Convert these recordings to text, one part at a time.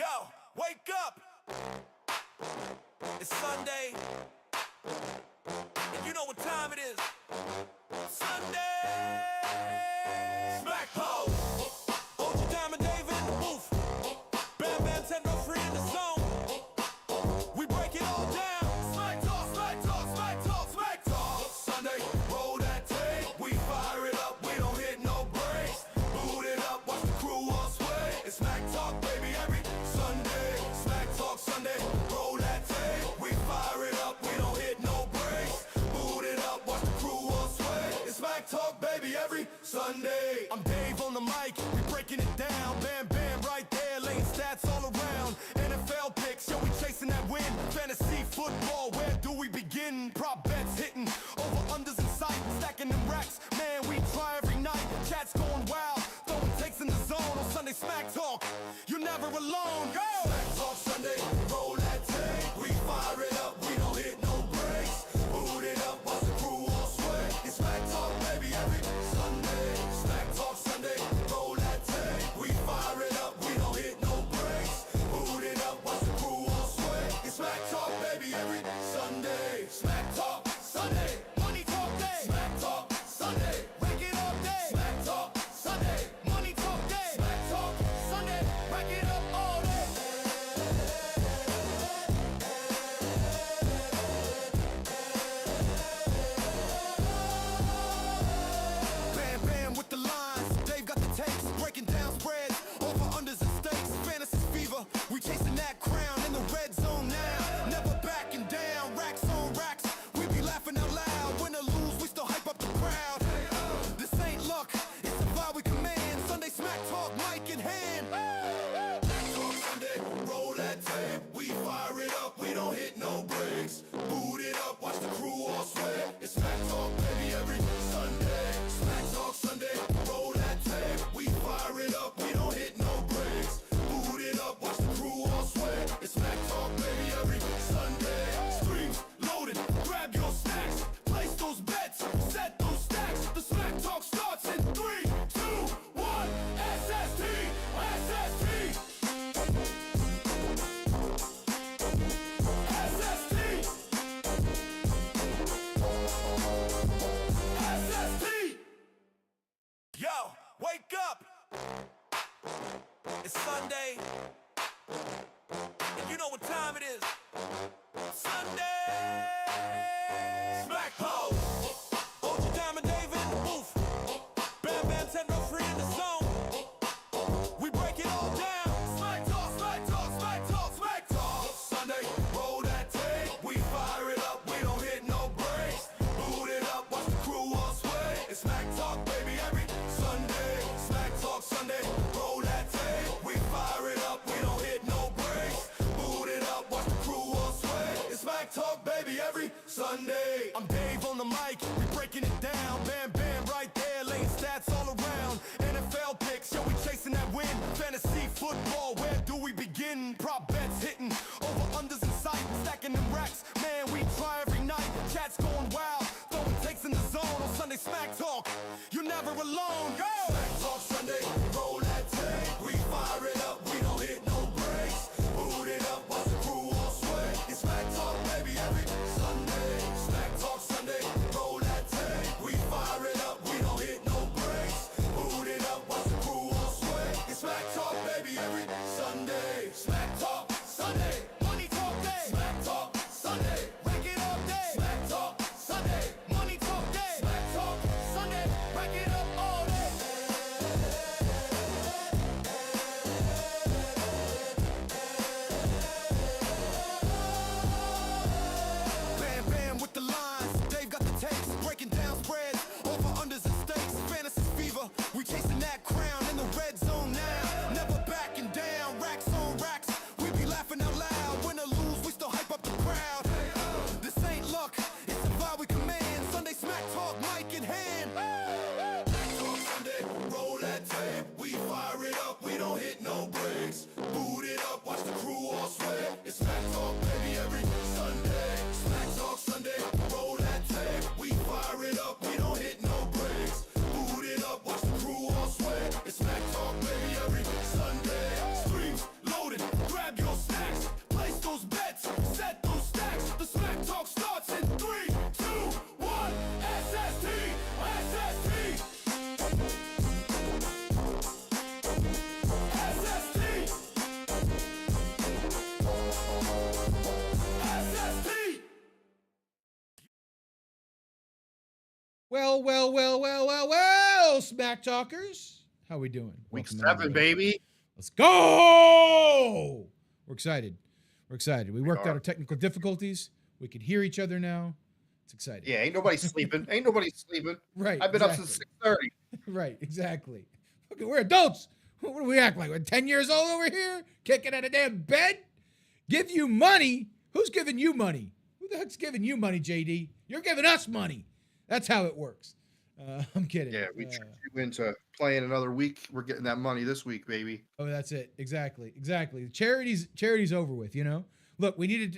Yo, wake up! It's Sunday, and you know what time it is. Sunday! Smack ho! OG Diamond Dave in the booth. Bam Bam Tendo free in the zone. We break it all down. Smack talk, smack talk, smack talk, smack talk. Sunday, roll that tape. We fire it up, we don't hit no breaks. Boot it up, watch the crew all sway. It's smack talk, baby, every Sunday. Smack talk Sunday, roll that tape. We fire it up, we don't hit no breaks. Boot it up, watch the crew all sway. It's smack talk, baby, every Sunday. I'm Dave on the mic, we breaking it down. Bam Bam right there, laying stats all around. NFL picks, yo, we chasing that win. Fantasy football, where do we begin? Prop bets hitting, over unders in sight, stacking them racks. Man, we try every night. Chat's going wild, throwing takes in the zone. On Sunday Smack Talk, you're never alone. Go! Smack Talk Sunday, roll that tape. We fire it up, we don't hit no breaks. Boot it up, watch the crew all sway. It's Smack Talk, baby, every Sunday. Smack Talk Sunday, roll that tape. We fire it up, we don't hit no breaks. Boot it up, watch the crew all sway. It's Smack Talk, baby, every Sunday. Smack Talk Sunday, money talk day. Smack Talk Sunday, wake it up day. Smack Talk Sunday, money talk day. Smack Talk Sunday, wake it up all day. Bam Bam with the lines, Dave got the takes, breaking down spreads, over unders and stakes. Fantasy fever, we chasing that crown in the red zone now. Never backing down, racks on racks. We be laughing out loud. Win or lose, we still hype up the crowd. This ain't luck, it's the vibe we command. Sunday Smack Talk, mic in hand. Smack Talk Sunday, roll that tape. We fire it up, we don't hit no breaks. Boot it up, watch the crew all sway. It's Smack Talk, baby, every Sunday. Smack Talk Sunday, roll that tape. We fire it up, we don't hit no breaks. Boot it up, watch the crew all sway. It's Smack Talk, baby, every Sunday. Streams loaded, grab your snacks. Place those bets, set those stacks. The Smack Talk starts in 3, 2, 1. SST, SST. SST. SST. Yo, wake up! It's Sunday, and you know what time it is. Sunday! Smack ho! OG Diamond Dave in the booth. Bam Bam Tendo free in the zone. We break it all down. Smack talk, smack talk, smack talk, smack talk. Sunday, roll that tape. We fire it up, we don't hit no breaks. Boot it up, watch the crew all sway. It's Smack Talk, baby, every Sunday. Smack Talk Sunday, roll that tape. We fire it up, we don't hit no breaks. Boot it up, watch the crew all sway. It's Smack Talk, baby, every Sunday. I'm Dave on the mic, we breaking it down. Bam Bam right there, laying stats all around. NFL picks, yo, we chasing that win. Fantasy football, where do we begin? Prop bets hitting, over unders in sight, stacking them racks. Man, we try every night. Chat's going wild, throwing takes in the zone. On Sunday Smack Talk, you're never alone. Go! Smack Talk Sunday, roll that tape. We fire it up, we don't hit no breaks. Boot it up, watch the crew all sway. It's Smack Talk, baby, every Sunday. Smack Talk Sunday, roll that tape. We fire it up, we don't hit no breaks. Boot it up, watch the crew all sway. It's Smack Talk, baby, every Sunday. Smack Talk. Well, Smack Talkers. How we doing? Week Welcome 7, baby. Let's go! We're excited. We worked out our technical difficulties. We can hear each other now. It's exciting. Yeah, ain't nobody sleeping. Right, I've been up since 6:30. Right, exactly. Okay, we're adults. What do we act like? We're 10 years old over here? Kicking out of damn bed? Give you money? Who's giving you money? Who the heck's giving you money, JD? You're giving us money. That's how it works. I'm kidding. Yeah, we tricked you into playing another week. We're getting that money this week, baby. Oh, that's it. Exactly. Charity's over with, you know? Look, we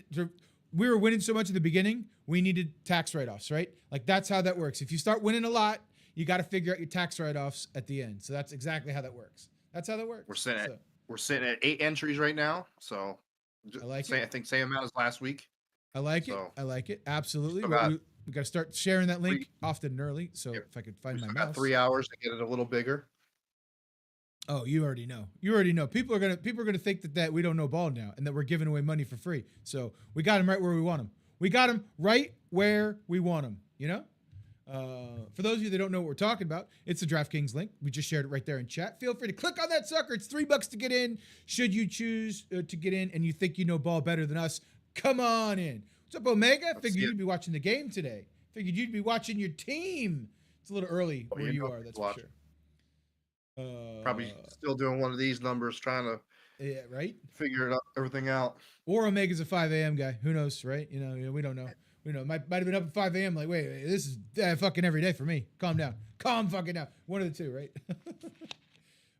were winning so much at the beginning, we needed tax write-offs, right? Like, that's how that works. If you start winning a lot, you got to figure out your tax write-offs at the end. So that's exactly how that works. That's how that works. We're sitting at 8 entries right now. So I like it. I think same amount as last week. I like it. Absolutely. We got to start sharing that link often and early. So if I could find my mouse. 3 hours to get it a little bigger. Oh, you already know. People are gonna think that we don't know ball now and that we're giving away money for free. So we got them right where we want them. You know. For those of you that don't know what we're talking about, it's the DraftKings link. We just shared it right there in chat. Feel free to click on that sucker. It's $3 to get in. Should you choose to get in and you think you know ball better than us, come on in. What's up, Omega? Figured you'd be watching the game today. Figured you'd be watching your team. It's a little early where you are, that's for sure. Probably still doing one of these numbers, trying to figure everything out. Or Omega's a 5 a.m. guy. Who knows, right? You know, we don't know. Might have been up at 5 a.m. Like, wait, this is fucking every day for me. Calm down. Calm fucking down. One of the two, right?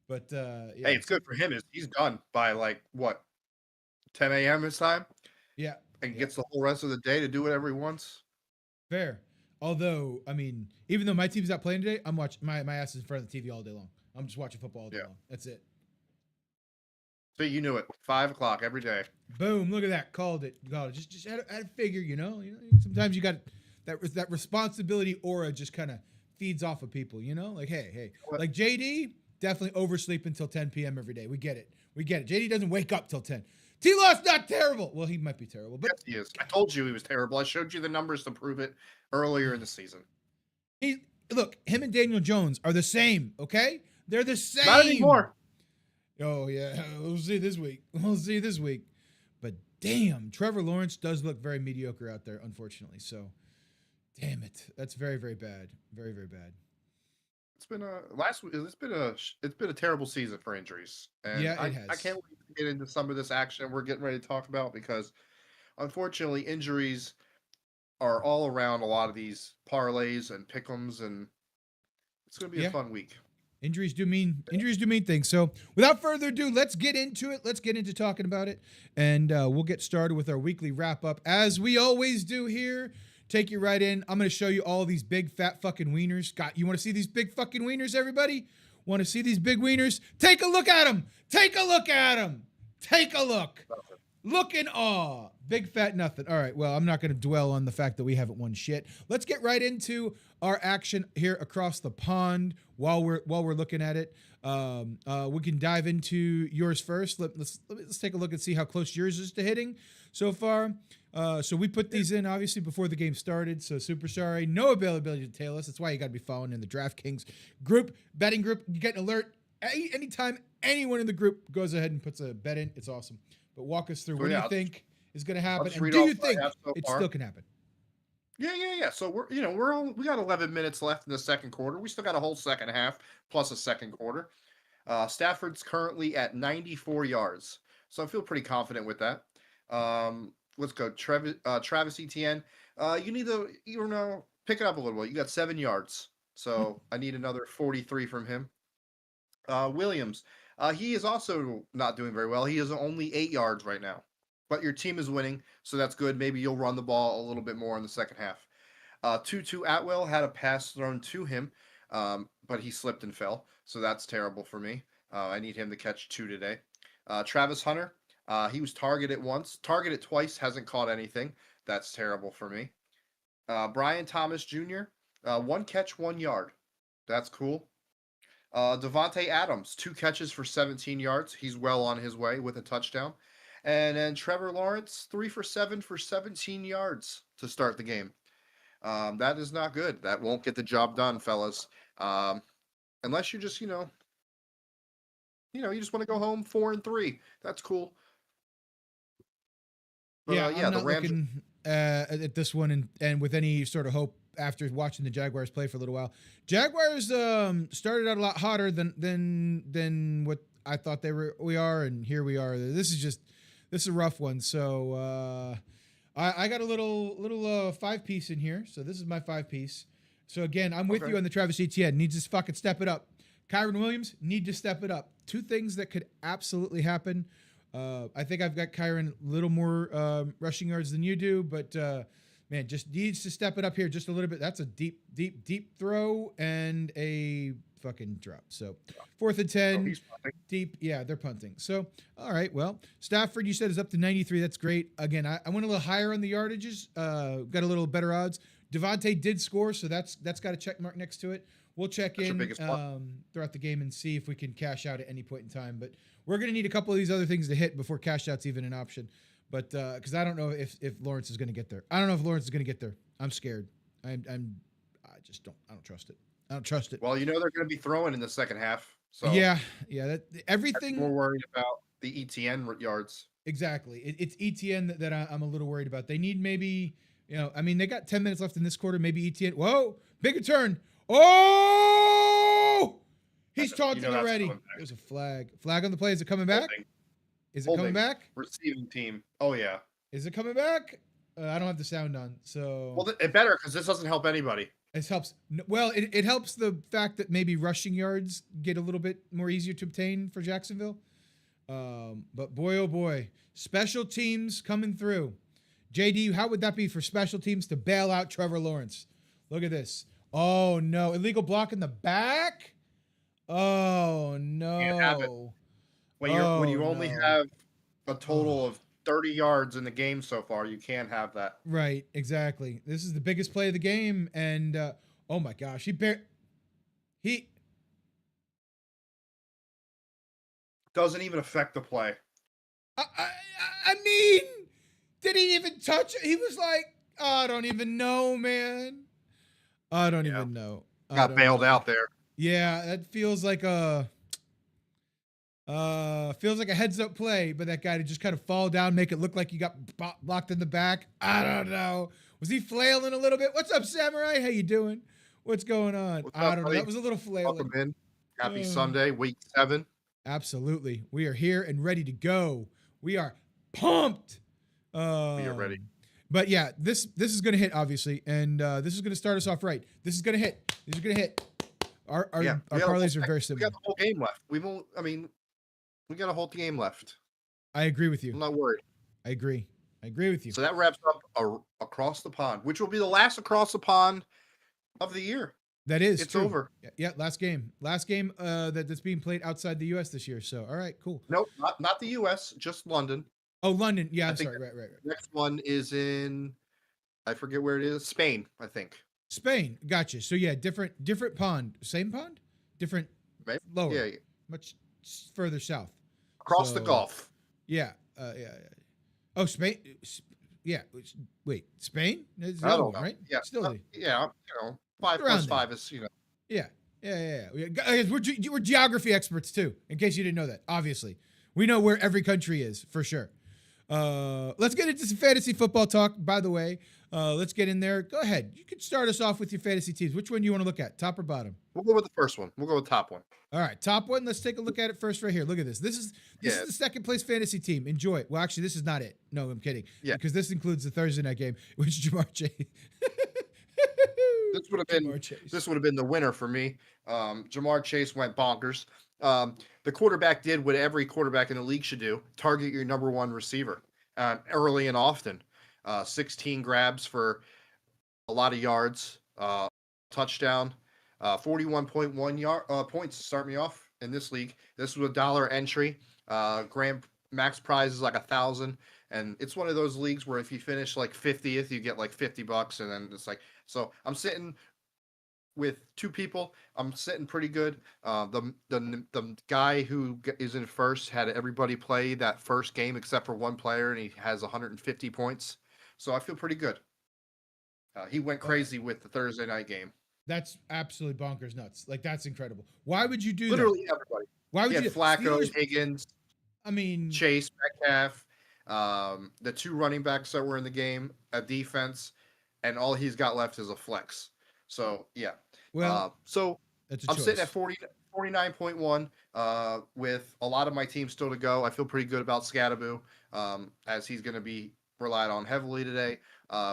But yeah. Hey, it's good for him. He's done by like what, 10 a.m. his time? Yeah. And gets the whole rest of the day to do whatever he wants. Fair. Although, I mean, even though my team's not playing today, I'm watching my ass is in front of the TV all day long. I'm just watching football all day long. That's it. So you knew it. 5 o'clock every day. Boom! Look at that. Called it. Just had to figure. You know. Sometimes you got that responsibility aura just kind of feeds off of people. You know, like hey, like JD definitely oversleep until 10 p.m. every day. We get it. JD doesn't wake up till 10. T-Law's not terrible. Well, he might be terrible, but yes, he is. I told you he was terrible. I showed you the numbers to prove it earlier in the season. Look, him and Daniel Jones are the same. Okay, they're the same. Not anymore. Oh yeah, we'll see this week. But damn, Trevor Lawrence does look very mediocre out there, unfortunately. So, damn it, that's very, very bad. Very, very bad. It's been a terrible season for injuries. And yeah, it has. I can't wait to get into some of this action we're getting ready to talk about because, unfortunately, injuries are all around a lot of these parlays and pick'ems, and it's going to be a fun week. Injuries do mean things. So without further ado, let's get into it. Let's get into talking about it. And we'll get started with our weekly wrap up as we always do here. Take you right in. I'm going to show you all these big fat fucking wieners. Scott, you want to see these big fucking wieners, everybody? Want to see these big wieners? Take a look at them. Take a look. Look in awe. Big fat nothing. All right. Well, I'm not going to dwell on the fact that we haven't won shit. Let's get right into our action here across the pond while we're looking at it. We can dive into yours first. Let's take a look and see how close yours is to hitting so far. So we put these in obviously before the game started. So super sorry. No availability to tail us. That's why you got to be following in the DraftKings group, betting group. You get an alert anytime anyone in the group goes ahead and puts a bet in. It's awesome. But walk us through. What do you think is going to happen? And do you think it still can happen? Yeah. So we got 11 minutes left in the second quarter. We still got a whole second half plus a second quarter. Stafford's currently at 94 yards, so I feel pretty confident with that. Let's go, Travis Etienne. You need to pick it up a little bit. You got 7 yards, so I need another 43 from him. Williams. He is also not doing very well. He is only 8 yards right now. But your team is winning, so that's good. Maybe you'll run the ball a little bit more in the second half. Tutu Atwell had a pass thrown to him, but he slipped and fell. So that's terrible for me. I need him to catch 2 today. Travis Hunter, he was targeted twice, hasn't caught anything. That's terrible for me. Brian Thomas Jr., 1 catch, 1 yard. That's cool. Devontae Adams, 2 catches for 17 yards. He's well on his way with a touchdown. And then Trevor Lawrence, 3 for 7 for 17 yards to start the game. That is not good. That won't get the job done, fellas. Unless you just, you just want to go home 4-3. That's cool. But Yeah, I'm the not Rams. looking at this one and with any sort of hope after watching the Jaguars play for a little while. Jaguars started out a lot hotter than what I thought we are, and here we are. This is a rough one. So I got a little 5-piece in here. So this is my 5-piece. So again, I'm with you on the Travis Etienne. Needs to fucking step it up. Kyron Williams need to step it up. Two things that could absolutely happen. I think I've got Kyron a little more rushing yards than you do, but man, just needs to step it up here just a little bit. That's a deep throw and a fucking drop. So 4th and 10, deep. Yeah, they're punting. So, all right. Well, Stafford, you said is up to 93. That's great. Again, I went a little higher on the yardages. Got a little better odds. Devontae did score, so that's got a check mark next to it. We'll check in throughout the game and see if we can cash out at any point in time. But we're going to need a couple of these other things to hit before cash out's even an option. But because I don't know if Lawrence is going to get there. I don't know if Lawrence is going to get there. I'm scared. I just don't. I don't trust it. I don't trust it. Well, they're going to be throwing in the second half. So yeah. Everything. We're worried about the ETN yards. Exactly. It's ETN that I'm a little worried about. They need maybe. They got 10 minutes left in this quarter. Maybe ETN. Whoa, big return. Oh, he's taunting already. There's a flag. Flag on the play. Is it coming back? Is it coming back? Receiving team. Oh, yeah. Is it coming back? I don't have the sound on. So. Well, it better because this doesn't help anybody. It helps. Well, it helps the fact that maybe rushing yards get a little bit more easier to obtain for Jacksonville. But boy, oh boy, special teams coming through. JD, how would that be for special teams to bail out Trevor Lawrence? Look at this. Oh, no. Illegal block in the back? Oh, no. Can't have it. When you only have a total of 30 yards in the game so far, you can't have that. Right, exactly. This is the biggest play of the game, and oh my gosh, he doesn't even affect the play. I mean, did he even touch it? He was like, I don't even know, man. I don't even know. Got bailed out there. Yeah, that feels like a heads up play, but that guy to just kind of fall down, make it look like you got blocked in the back. I don't know. Was he flailing a little bit? What's up, Samurai? How you doing? What's going on? I don't know. That was a little flailing. Welcome in. Happy Sunday, week 7. Absolutely. We are here and ready to go. We are pumped. We are ready. But yeah, this is going to hit, obviously, and this is going to start us off right. This is going to hit. These are going to hit. Our parlays are very simple. We got the whole game left. We got a whole game left. I agree with you. I'm not worried. I agree with you. So that wraps up across the pond, which will be the last across the pond of the year. That is. It's over. Yeah, last game that's being played outside the U.S. this year. So, all right, cool. Nope, not the U.S., just London. Oh, London. Yeah, I'm sorry. Right. Next one is in, I forget where it is. Spain, I think. Spain. Gotcha. So yeah, different pond. Same pond? Different. Maybe. Lower. Yeah. Much further south. Across the Gulf. Yeah. Yeah. Oh, Spain. Yeah. Wait, Spain? It's I don't know. Right? Yeah. Still. 5 plus 5 is, Yeah. Guys, we're geography experts too, in case you didn't know that. Obviously, we know where every country is for sure. Let's get into some fantasy football talk. By the way, let's get in there. Go ahead. You can start us off with your fantasy teams. Which one do you want to look at? Top or bottom? We'll go with the first one. We'll go with top one. All right, top one. Let's take a look at it first right here. Look at this. This is the second place fantasy team. Enjoy it. Well, actually, this is not it. No, I'm kidding. Yeah. Because this includes the Thursday night game, which Jamar Chase. This would have been the winner for me. Jamar Chase went bonkers. The quarterback did what every quarterback in the league should do: target your number one receiver early and often. 16 grabs for a lot of yards, touchdown, 41.1 points to start me off in this league. This was $1 entry. Grand max prize is like $1,000, and it's one of those leagues where if you finish like 50th, you get like $50, and then it's like, so I'm sitting with two people. I'm sitting pretty good. The guy who is in first had everybody play that first game except for one player, and he has 150 points. So I feel pretty good. He went crazy with the Thursday night game. That's absolutely bonkers nuts. Like that's incredible. Why would you do that? Literally everybody. Why He would had you? Flacco, Steelers. Higgins, I mean, Chase, Metcalf, the 2 running backs that were in the game, a defense, and all he's got left is a flex. So yeah. well, So that's a I'm sitting at choice. 49.1 with a lot of my team still to go. I feel pretty good about Scadaboo as he's going to be relied on heavily today.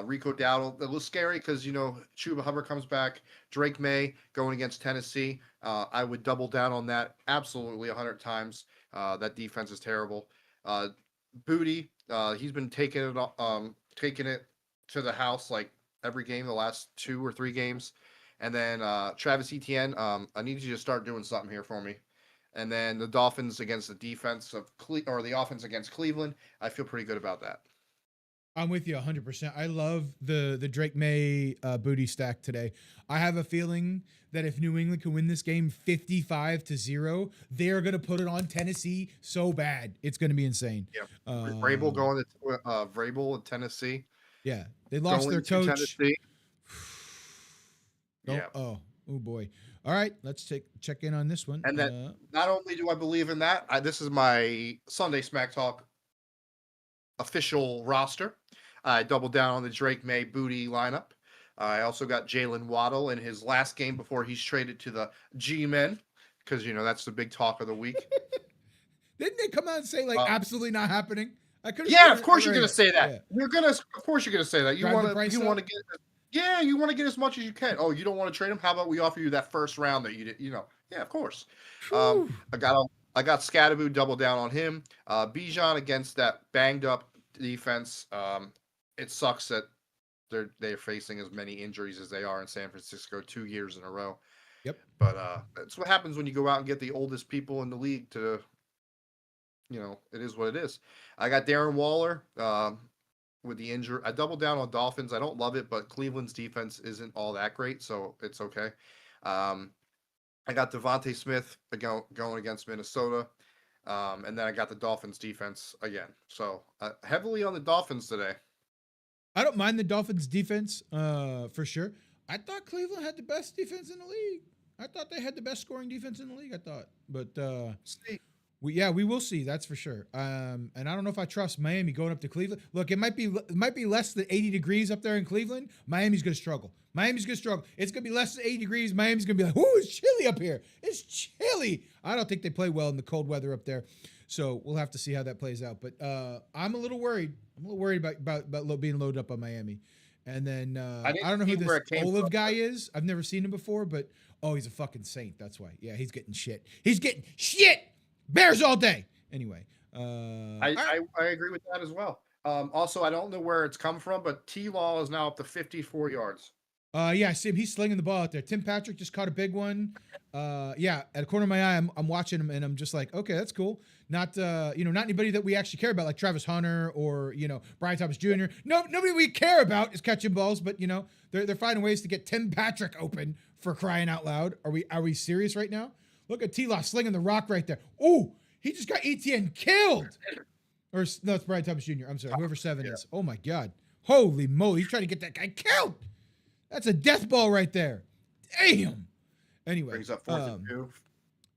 Rico Dowdle, a little scary because, Chuba Hubbard comes back. Drake May going against Tennessee. I would double down on that absolutely 100 times. That defense is terrible. Booty, he's been taking it to the house like every game the last 2 or 3 games. And then Travis Etienne, I need you to start doing something here for me. And then the Dolphins against the defense of or the offense against Cleveland. I feel pretty good about that. I'm with you 100%. I love the Drake May booty stack today. I have a feeling that if New England can win this game 55-0, they're going to put it on Tennessee so bad. It's going to be insane. Yeah. Vrabel going to Vrabel in Tennessee. Yeah. They lost their coach. Tennessee. Yeah. Oh boy. All right, let's check in on this one. And then not only do I believe in that, this is my Sunday Smack Talk official roster. I doubled down on the Drake May booty lineup. I also got Jalen Waddle in his last game before he's traded to the G-Men because, that's the big talk of the week. Didn't they come out and say, absolutely not happening? Yeah, of course you're going to say that. Yeah. Of course you're going to say that. You want to get... Yeah, you want to get as much as you can. Oh, you don't want to trade him? How about we offer you that first round that you did? Yeah, of course. I got Scadaboo double down on him. Bijan against that banged up defense. It sucks that they're facing as many injuries as they are in San Francisco 2 years in a row. Yep. But that's what happens when you go out and get the oldest people in the league to. It is what it is. I got Darren Waller. With the injury, I doubled down on Dolphins. I don't love it, but Cleveland's defense isn't all that great, so it's okay. I got Devontae Smith going against Minnesota, and then I got the Dolphins defense again. So heavily on the Dolphins today. I don't mind the Dolphins defense for sure. I thought Cleveland had the best defense in the league. I thought they had the best scoring defense in the league. I thought, but we will see. That's for sure. And I don't know if I trust Miami going up to Cleveland. Look, it might be less than 80 degrees up there in Cleveland. Miami's going to struggle. It's going to be less than 80 degrees. Miami's going to be like, "Ooh, it's chilly up here. It's chilly." I don't think they play well in the cold weather up there. So we'll have to see how that plays out. But I'm a little worried. About being loaded up on Miami. And then I don't know who this Olive guy is. I've never seen him before, but he's a fucking saint. That's why. Yeah, he's getting shit. Bears all day. Anyway, I agree with that as well. Also, I don't know where it's come from, but T-Law is now up to 54 yards. Yeah, I see him. He's slinging the ball out there. Tim Patrick just caught a big one. Yeah, at the corner of my eye, I'm watching him, and I'm just like, okay, that's cool. Not not anybody that we actually care about, like Travis Hunter or Brian Thomas Jr. No, nobody we care about is catching balls, but they're finding ways to get Tim Patrick open for crying out loud. Are we serious right now? Look at T-Law slinging the rock right there. Ooh, he just got Etienne killed. Or no, it's Brian Thomas Jr. I'm sorry, whoever 7 is. Oh my God, holy moly, he's trying to get that guy killed. That's a death ball right there. Damn. Anyway. Brings up 4th and 2.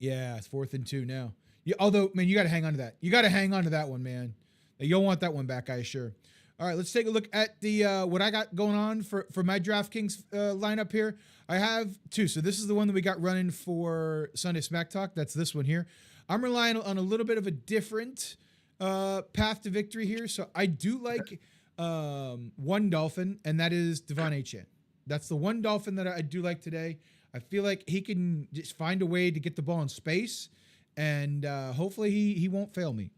Yeah, it's 4th and 2 now. Yeah, although, man, you got to hang on to that. You got to hang on to that one, man. You'll want that one back, I assure. All right, let's take a look at the what I got going on for my DraftKings lineup here. I have 2. So this is the one that we got running for Sunday Smack Talk. That's this one here. I'm relying on a little bit of a different path to victory here. So I do like one Dolphin, and that is Devon Achane. That's the one Dolphin that I do like today. I feel like he can just find a way to get the ball in space, and hopefully he won't fail me.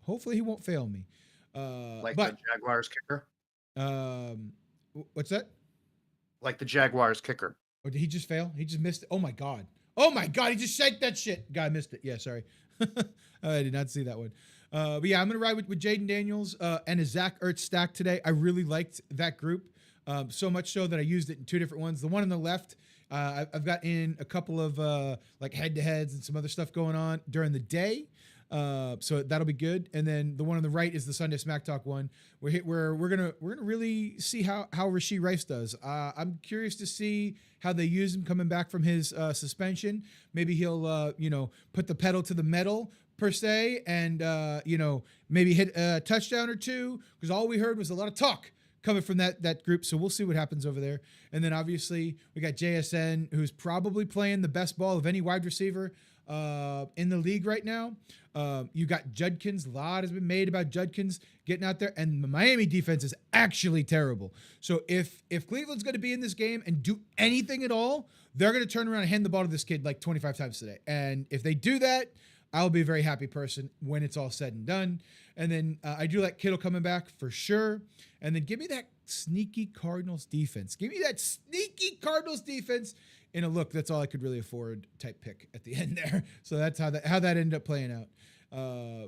Like the Jaguars kicker? What's that? Like the Jaguars kicker. Or did he just fail? He just missed it. Oh my God, he just shanked that shit. Guy missed it. Yeah, sorry. I did not see that one. But yeah, I'm going to ride with Jaden Daniels and a Zach Ertz stack today. I really liked that group. So much so that I used it in 2 different ones. The one on the left, I've got in a couple of like head-to-heads and some other stuff going on during the day. So that'll be good. And then the one on the right is the Sunday Smack Talk one. We're gonna really see how Rashee Rice does. I'm curious to see how they use him coming back from his suspension. Maybe he'll put the pedal to the metal per se, and maybe hit a touchdown or two, because all we heard was a lot of talk coming from that group. So we'll see what happens over there. And then obviously we got JSN, who's probably playing the best ball of any wide receiver in the league right now. You got Judkins. A lot has been made about Judkins getting out there, and the Miami defense is actually terrible. So if Cleveland's going to be in this game and do anything at all, they're going to turn around and hand the ball to this kid like 25 times today. And if they do that, I'll be a very happy person when it's all said and done. And then I do like Kittle coming back for sure. And then give me that sneaky Cardinals defense. Give me that sneaky Cardinals defense in a look. That's all I could really afford type pick at the end there. So that's how that ended up playing out.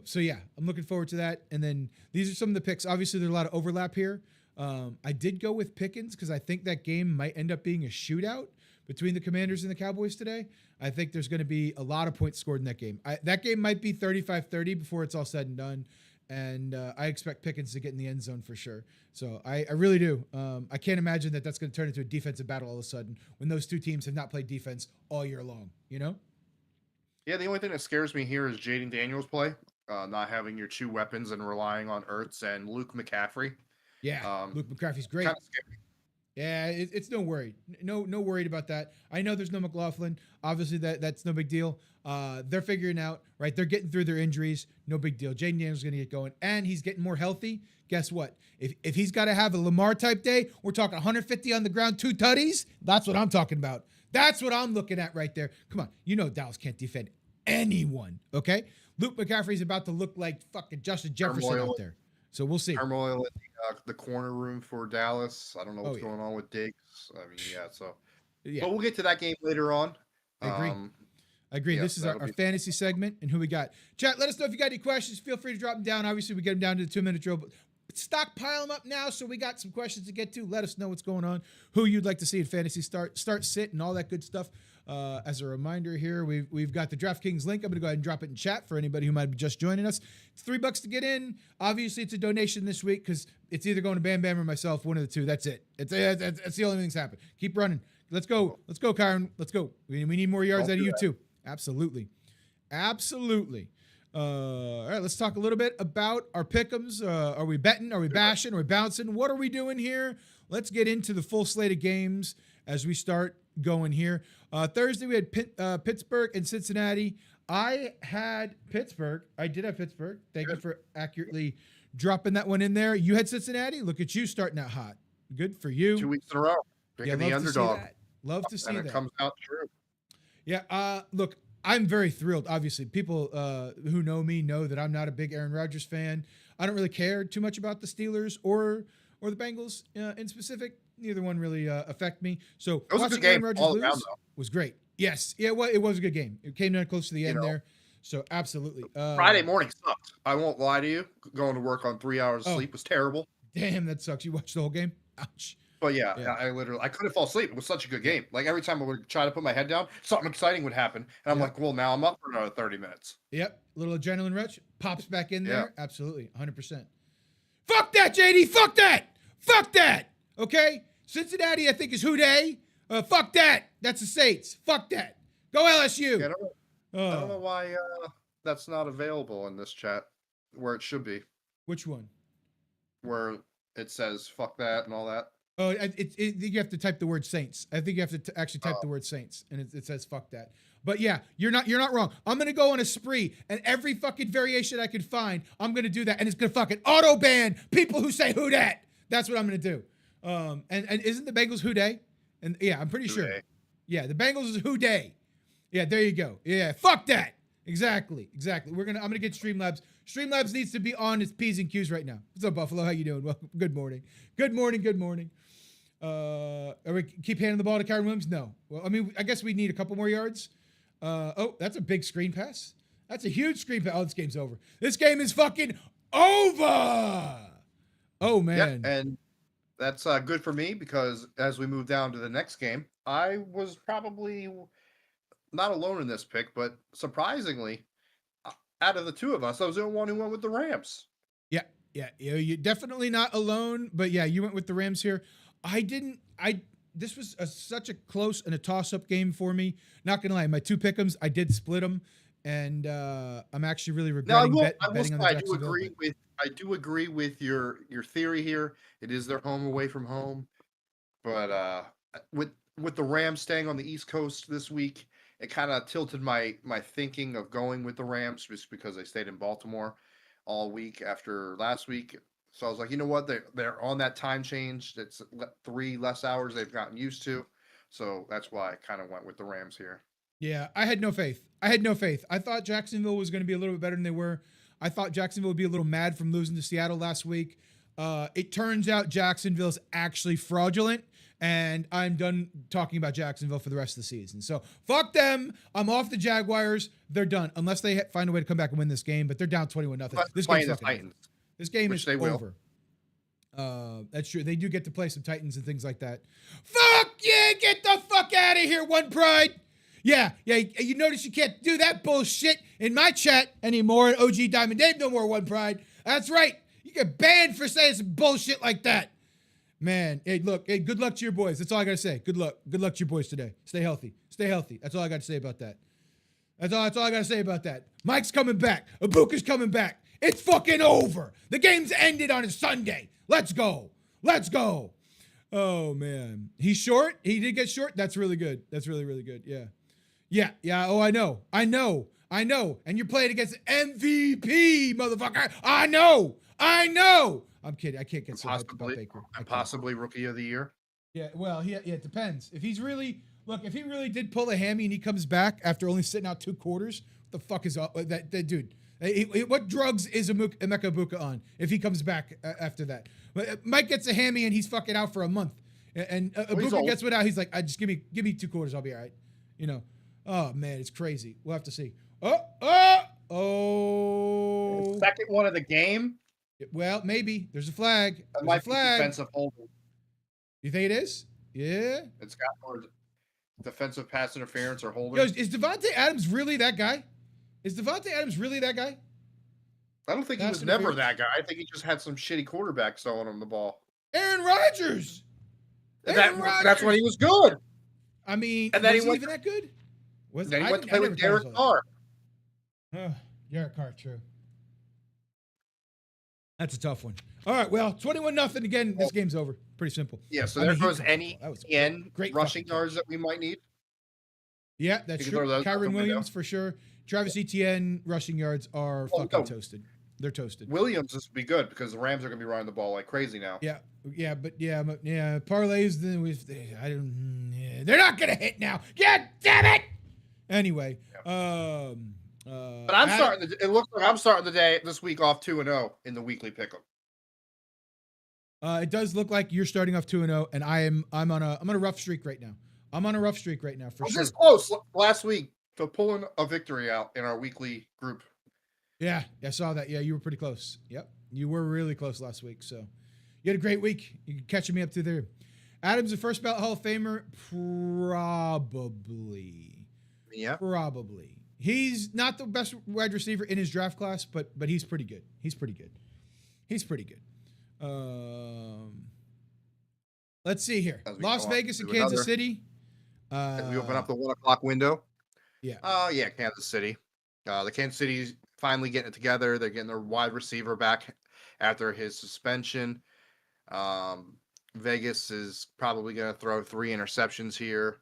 So yeah, I'm looking forward to that. And then these are some of the picks. Obviously, there's a lot of overlap here. I did go with Pickens because I think that game might end up being a shootout between the Commanders and the Cowboys today. I think there's going to be a lot of points scored in that game. That game might be 35-30 before it's all said and done. And I expect Pickens to get in the end zone for sure. So I really do. I can't imagine that's going to turn into a defensive battle all of a sudden when those two teams have not played defense all year long, Yeah, the only thing that scares me here is Jaden Daniels' play, not having your two weapons and relying on Ertz and Luke McCaffrey. Yeah, Luke McCaffrey's great. Kind of scary. Yeah, it's no worry. No worried about that. I know there's no McLaughlin. Obviously, that's no big deal. They're figuring out, right? They're getting through their injuries. No big deal. Jaden Daniels is going to get going, and he's getting more healthy. Guess what? If he's got to have a Lamar type day, we're talking 150 on the ground, 2 tutties. That's what I'm talking about. That's what I'm looking at right there. Come on, Dallas can't defend anyone. Okay, Luke McCaffrey's about to look like fucking Justin Jefferson out there. So we'll see. Turmoil in the corner room for Dallas. I don't know what's going on with Diggs. I mean, but we'll get to that game later on. I agree. Yeah, this is our fantasy segment, and who we got. Chat, let us know if you got any questions. Feel free to drop them down. Obviously, we get them down to the 2-minute drill, but stockpile them up now, so we got some questions to get to. Let us know what's going on, who you'd like to see in fantasy start, sit, and all that good stuff. As a reminder here, we've got the DraftKings link. I'm going to go ahead and drop it in chat for anybody who might be just joining us. It's $3 to get in. Obviously, it's a donation this week because it's either going to Bam Bam or myself, one of the two. That's it. It's the only thing that's happened. Keep running. Let's go, Kyron. Let's go. We need more yards out of you too. Absolutely. All right, let's talk a little bit about our pick'ems. Are we betting? Are we bashing? Are we bouncing? What are we doing here? Let's get into the full slate of games as we start going here. Thursday, we had Pittsburgh and Cincinnati. I had Pittsburgh. I did have Pittsburgh. Thank you for accurately dropping that one in there. You had Cincinnati. Look at you starting out hot. Good for you. 2 weeks in a row. Picking the underdog. Love to see that. And it comes out true. Yeah. Look, I'm very thrilled. Obviously, people who know me know that I'm not a big Aaron Rodgers fan. I don't really care too much about the Steelers or the Bengals in specific. Neither one really affect me. So watching Aaron Rodgers lose was great. Yes. Yeah, well, it was a good game. It came down close to the end there. So absolutely. Friday morning sucked. I won't lie to you. Going to work on 3 hours of sleep was terrible. Damn, that sucks. You watched the whole game? Ouch. But yeah, I couldn't fall asleep. It was such a good game. Like every time I would try to put my head down, something exciting would happen. And I'm like, well, now I'm up for another 30 minutes. Yep. Little adrenaline rush pops back in there. Absolutely. 100%. Fuck that, JD. Fuck that. Fuck that. Okay. Cincinnati, I think, is Houday. Fuck that. That's the Saints. Fuck that. Go LSU. Yeah, I don't know why that's not available in this chat where it should be. Which one? Where it says fuck that and all that. Oh, you have to type the word Saints. I think you have to actually type the word Saints, and it says fuck that. But yeah, you're not wrong. I'm gonna go on a spree, and every fucking variation I can find, I'm gonna do that, and it's gonna fucking auto ban people who say who dat. That's what I'm gonna do. And isn't the Bengals Houday? And yeah, I'm pretty sure. Yeah, the Bengals is Houday. Yeah, there you go. Yeah, fuck that. Exactly. I'm gonna get Streamlabs. Streamlabs needs to be on its P's and Q's right now. What's up, Buffalo? How you doing? Well, good morning. Good morning. Are we keep handing the ball to Kyron Williams? No. Well, I mean, I guess we need a couple more yards. That's a big screen pass. That's a huge screen pass. Oh, this game's over. This game is fucking over. Oh, man. Yeah, and that's good for me because as we move down to the next game, I was probably not alone in this pick, but surprisingly, out of the two of us, I was the only one who went with the Rams. Yeah, yeah, you're definitely not alone. But yeah, you went with the Rams here. I didn't. This was such a close and a toss-up game for me. Not gonna lie, my two pick'ems, I did split them, and I'm actually really Now, regretting I will betting say on the I do Jacksonville. agree with your theory here. It is their home away from home, but with the Rams staying on the East Coast this week, it kind of tilted my thinking of going with the Rams just because they stayed in Baltimore all week after last week. So I was like, you know what? They're on that time change. It's 3 less hours they've gotten used to. So that's why I kind of went with the Rams here. Yeah, I had no faith. I thought Jacksonville was going to be a little bit better than they were. I thought Jacksonville would be a little mad from losing to Seattle last week. It turns out Jacksonville's actually fraudulent, and I'm done talking about Jacksonville for the rest of the season. So fuck them. I'm off the Jaguars. They're done unless they find a way to come back and win this game. But they're down 21-0. This game's the fucking Titans. over. This game Which is they will. over. That's true. They do get to play some Titans and things like that. Fuck yeah! Get the fuck out of here, One Pride. Yeah. You notice you can't do that bullshit in my chat anymore. OG Diamond Dave, no more One Pride. That's right. You get banned for saying some bullshit like that. Man, hey, look, hey, good luck to your boys. That's all I gotta say. Good luck to your boys today. Stay healthy. That's all I gotta say about that. That's all I gotta say about that. Mike's coming back. Ibuka's coming back. It's fucking over. The game's ended on a Sunday. Let's go. Oh man, he's short. He did get short. That's really good. That's really good. Yeah. Oh, I know. And you're playing against MVP, motherfucker. I know. I'm kidding. I can't get so hyped about Baker. Possibly rookie of the year. Yeah, well, it depends. If he really did pull a hammy and he comes back after only sitting out 2 quarters, what the fuck is that dude? What drugs is Emeka Ibuka on if he comes back after that? Mike gets a hammy and he's fucking out for a month, and Ibuka gets one out. He's like, just give me 2 quarters, I'll be all right. You know. Oh man, it's crazy. We'll have to see. Second one of the game. Well, maybe there's a flag. That might be defensive holding. You think it is? Yeah. It's got more defensive pass interference or holding. Yo, is Devontae Adams really that guy? I don't think he was never that guy. I think he just had some shitty quarterbacks throwing him the ball. Aaron Rodgers. That's when he was good. I mean, and then was he even that good? Then he went to play with Derek Carr. Derek Carr, true. That's a tough one. All right, well, 21-0 again. This game's over. Pretty simple. Yeah, so there goes any great rushing yards that we might need. Yeah, that's true. Kyron Williams for sure. Travis Etienne rushing yards are fucking toasted. They're toasted. Williams is be good because the Rams are going to be running the ball like crazy now. Yeah. Parlays. They're not going to hit now. God damn it. Anyway, but it looks like I'm starting the day this week off 2-0 in the weekly pick'em. It does look like you're starting off 2-0, and I'm on a rough streak right now. For sure. This close last week to pulling a victory out in our weekly group. Yeah, I saw that. Yeah, you were pretty close. Yep, you were really close last week. So you had a great week. You catching me up to there. Adams, a first ballot Hall of Famer, probably. Yeah, probably. He's not the best wide receiver in his draft class, but he's pretty good. Let's see here. Las Vegas and Kansas City. As we open up the 1 o'clock window. Yeah. Yeah, Kansas City. The Kansas City's finally getting it together. They're getting their wide receiver back after his suspension. Vegas is probably going to throw 3 interceptions here.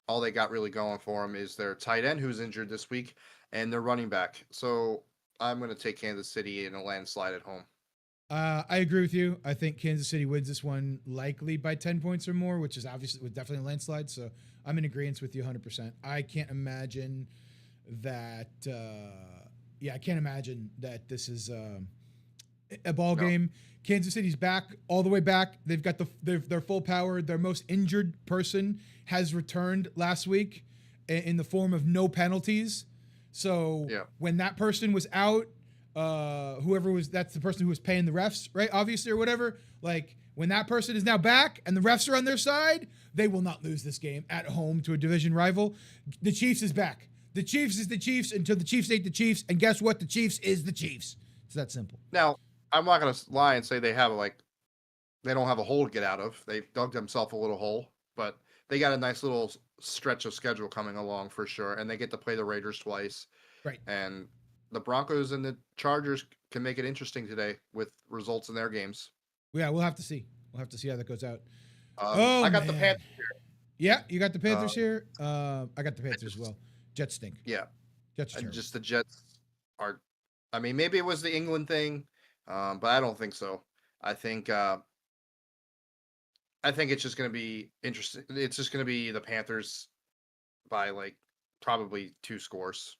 All they got really going for them is their tight end who's injured this week and their running back. So I'm going to take Kansas City in a landslide at home. I agree with you. I think Kansas City wins this one likely by 10 points or more, which is definitely a landslide. So I'm in agreement with you 100%. I can't imagine that. I can't imagine that this is a ball game. Kansas City's back, all the way back. They've got their full power. Their most injured person has returned last week in the form of no penalties. So when that person was out, that's the person who was paying the refs, right? Obviously, or whatever. Like when that person is now back and the refs are on their side, they will not lose this game at home to a division rival. The Chiefs is back. The Chiefs is the Chiefs until the Chiefs ain't the Chiefs, and guess what? The Chiefs is the Chiefs. It's that simple. Now, I'm not gonna lie and say they don't have a hole to get out of. They've dug themselves a little hole, but they got a nice little stretch of schedule coming along for sure, and they get to play the Raiders twice. Right. And the Broncos and the Chargers can make it interesting today with results in their games. Yeah, we'll have to see. We'll have to see how that goes out. I got the Panthers here. Yeah, you got the Panthers here. I got the Panthers as well. Jets stink. Yeah, Jets are terrible. just the Jets are. I mean, maybe it was the England thing, but I don't think so. I think it's just going to be interesting. It's just going to be the Panthers by like probably 2 scores.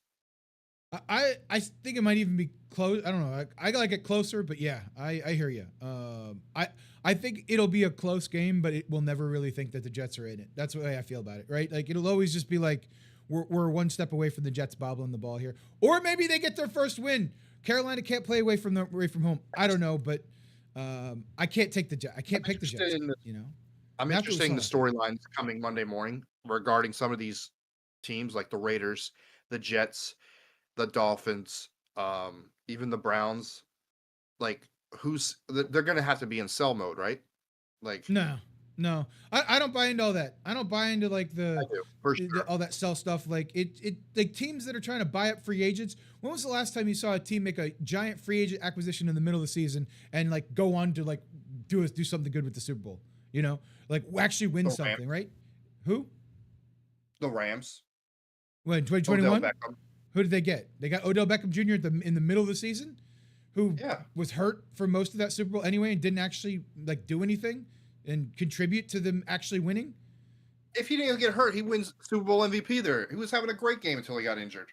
I think it might even be close. I don't know. I like it closer, but yeah, I hear you. I think it'll be a close game, but it will never really think that the Jets are in it. That's the way I feel about it, right? Like it'll always just be like we're one step away from the Jets bobbling the ball here, or maybe they get their first win. Carolina can't play away from home. I don't know, but I can't take the Jets. I can't pick the Jets. I'm interested in the storylines coming Monday morning regarding some of these teams, like the Raiders, the Jets, the Dolphins, even the Browns. Like, they're going to have to be in sell mode, right? Like, no, I don't buy into all that. I don't buy into like all that sell stuff. Like it like teams that are trying to buy up free agents. When was the last time you saw a team make a giant free agent acquisition in the middle of the season and like go on to like do something good with the Super Bowl? You know, like actually win something, right? Who? The Rams. When 2021? Who did they get? They got Odell Beckham Jr. in the middle of the season, who was hurt for most of that Super Bowl anyway and didn't actually like do anything and contribute to them actually winning. If he didn't get hurt, he wins Super Bowl MVP there. He was having a great game until he got injured.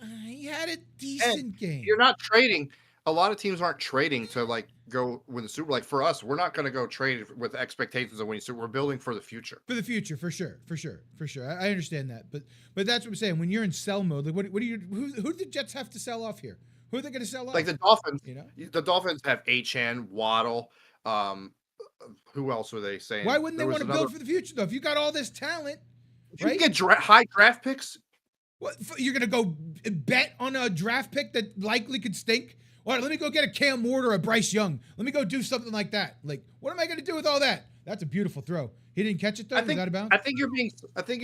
And he had a decent game. You're not trading. A lot of teams aren't trading to like go win the Super Bowl. Like for us, we're not going to go trade with expectations of winning Super Bowl. We're building for the future. For the future, for sure. I understand that, but that's what I'm saying. When you're in sell mode, like what do you? Who do the Jets have to sell off here? Who are they going to sell off? Like the Dolphins. The Dolphins have Achane, Waddle. Who else were they saying? Why wouldn't they want to build for the future though? If you got all this talent, if you get high draft picks. What you're going to go bet on a draft pick that likely could stink? All right, let me go get a Cam Ward or a Bryce Young. Let me go do something like that. Like, what am I going to do with all that? That's a beautiful throw. He didn't catch it though. Was out of bounds? I think you're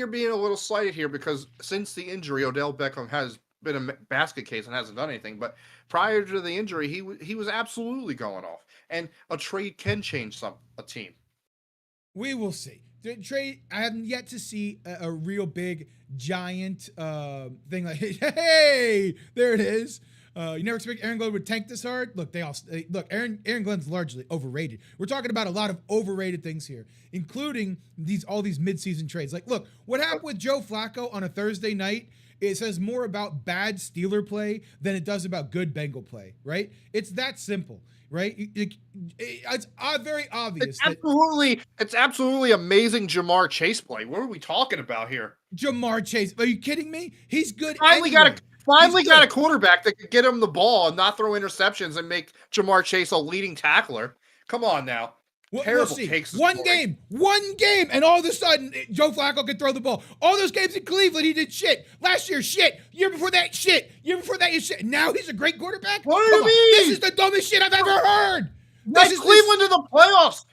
being a little slighted here because since the injury, Odell Beckham has been a basket case and hasn't done anything. But prior to the injury, he was absolutely going off. And a trade can change a team. We will see. The trade. I haven't yet to see a real big giant thing like, hey, there it is. You never expect Aaron Glenn would tank this hard. Look, Aaron Glenn's largely overrated. We're talking about a lot of overrated things here, including all these midseason trades. Like, look, what happened with Joe Flacco on a Thursday night? It says more about bad Steeler play than it does about good Bengal play, right? It's that simple, right? It's very obvious. It's absolutely amazing Jamar Chase play. What are we talking about here? Jamar Chase. Are you kidding me? He's good. Finally got a quarterback that could get him the ball and not throw interceptions and make Jamar Chase a leading tackler. Come on now. Terrible takes. One game, and all of a sudden, Joe Flacco can throw the ball. All those games in Cleveland, he did shit. Last year, shit. Year before that, shit. Year before that, shit. Now he's a great quarterback? What do you mean? This is the dumbest shit I've ever heard. Cleveland to the playoffs.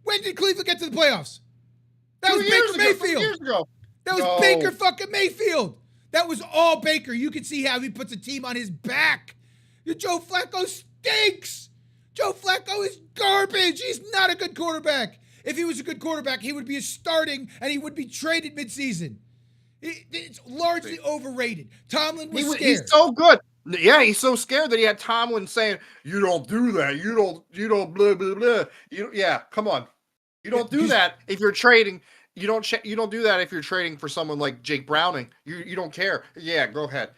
When did Cleveland get to the playoffs? That was Baker Mayfield. Years ago. That was Baker fucking Mayfield. That was all Baker. You can see how he puts a team on his back. Joe Flacco stinks. Joe Flacco is garbage. He's not a good quarterback. If he was a good quarterback, he would be starting and he would be traded midseason. It's largely overrated. Tomlin was scared. He's so good. Yeah, he's so scared that he had Tomlin saying, "You don't do that. You don't blah blah blah." Yeah, come on. You don't do that if you're trading. You don't do that if you're trading for someone like Jake Browning. You don't care. Yeah, go ahead.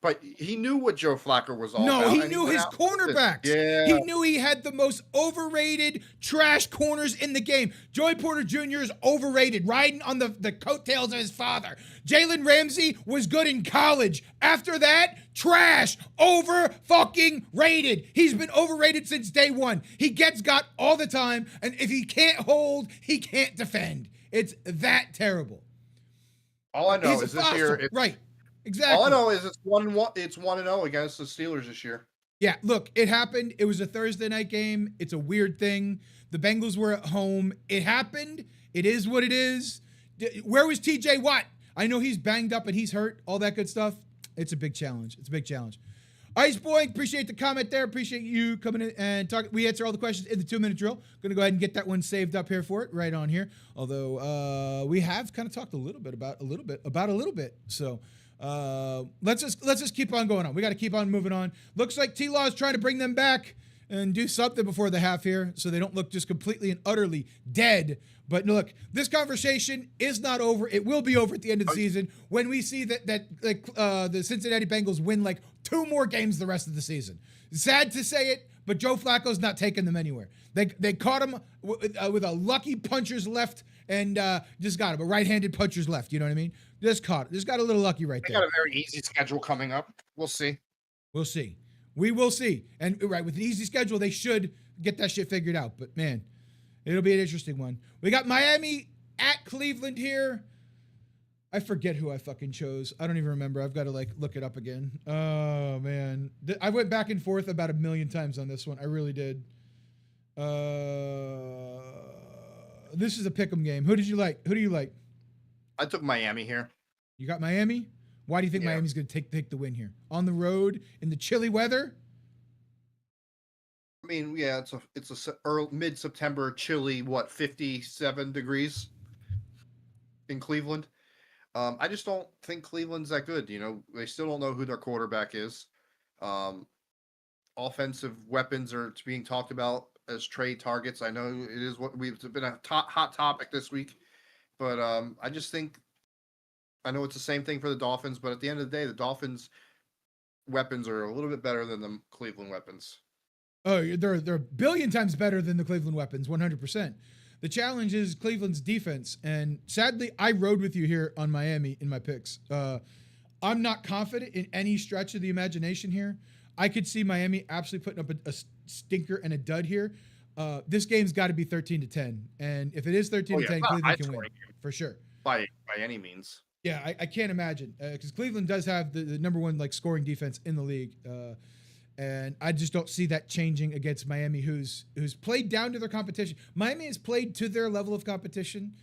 But he knew what Joe Flacco was all No, about. he and knew went his out and did it. cornerbacks. Yeah. He knew he had the most overrated trash corners in the game. Joey Porter Jr. is overrated, riding on the coattails of his father. Jalen Ramsey was good in college. After that, trash, over fucking rated. He's been overrated since day one. He gets got all the time, and if he can't hold, he can't defend. It's that terrible. All I know He's a is this fossil. year. Right. Exactly. All I know is it's 1-1. It's 1-0 against the Steelers this year. Yeah, look, it happened. It was a Thursday night game. It's a weird thing. The Bengals were at home. It happened. It is what it is. Where was TJ Watt? I know he's banged up and he's hurt, all that good stuff. It's a big challenge. It's a big challenge. Ice Boy, appreciate the comment there. Appreciate you coming in and talking. We answer all the questions in the 2-minute drill. Going to go ahead and get that one saved up here for it, right on here. Although we have kind of talked a little bit. So let's just keep on going on. We got to keep on moving on. Looks like T-Law is trying to bring them back and do something before the half here, so they don't look just completely and utterly dead. But look, this conversation is not over. It will be over at the end of the season when we see that the Cincinnati Bengals win like 2 more games the rest of the season. Sad to say it, but Joe Flacco's not taking them anywhere. They caught him with a lucky puncher's left and just got him. A right-handed puncher's left. You know what I mean? Just got a little lucky right They there. got a very easy schedule coming up. We'll see. We'll see. We will see. And right, with an easy schedule, they should get that shit figured out. But man, it'll be an interesting one. We got Miami at Cleveland here. I forget who I fucking chose. I don't even remember. I've got to look it up again. Oh man. I went back and forth about 1 million times on this one. I really did. This is a pick'em game. Who did you like? Who do you like? I took Miami here. You got Miami? Why do you think Miami's going to take the win here? On the road in the chilly weather? I mean, yeah, it's a early, mid-September chilly, 57 degrees in Cleveland. I just don't think Cleveland's that good. You know, they still don't know who their quarterback is. Offensive weapons are being talked about as trade targets. I know it is what it's been a hot topic this week, but I just think I know it's the same thing for the Dolphins, but at the end of the day, the Dolphins' weapons are a little bit better than the Cleveland weapons. Oh, they're a billion times better than the Cleveland weapons, 100%. The challenge is Cleveland's defense, and sadly, I rode with you here on Miami in my picks. I'm not confident in any stretch of the imagination here. I could see Miami absolutely putting up a stinker and a dud here. This game's got to be 13-10, and if it is 13-10, Cleveland can win for sure. By any means. Yeah, I can't imagine because Cleveland does have the number one scoring defense in the league, and I just don't see that changing against Miami, who's played down to their competition. Miami has played to their level of competition,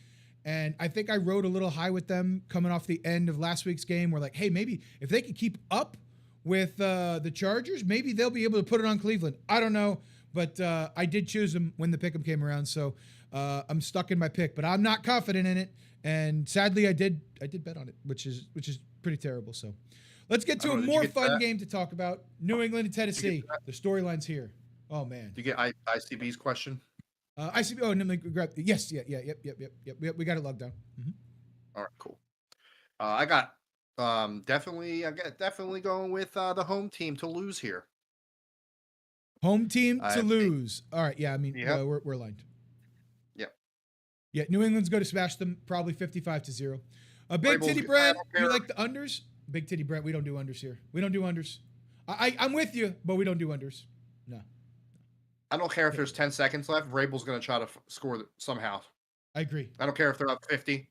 and I think I rode a little high with them coming off the end of last week's game. We're like, hey, maybe if they could keep up with the Chargers, maybe they'll be able to put it on Cleveland. I don't know, but I did choose them when the pick'em came around, so I'm stuck in my pick, but I'm not confident in it. And sadly, I did bet on it, which is pretty terrible. So let's get to a more fun game to talk about. New England and Tennessee. The storyline's here. Oh man. Did you get ICB's question? ICB. Oh, no, let me grab. Yes. Yeah. Yep. We got it logged down. Mm-hmm. All right, cool. I got definitely going with the home team to lose here. Home team to lose. All right. Yeah. I mean, we're aligned. Yeah, New England's going to smash them probably 55-0. Big Titty Brent, you like the unders? Big Titty Brent, we don't do unders here. We don't do unders. I'm with you, but we don't do unders. No. I don't care if there's 10 seconds left. Vrabel's going to try to score somehow. I agree. I don't care if they're up 50.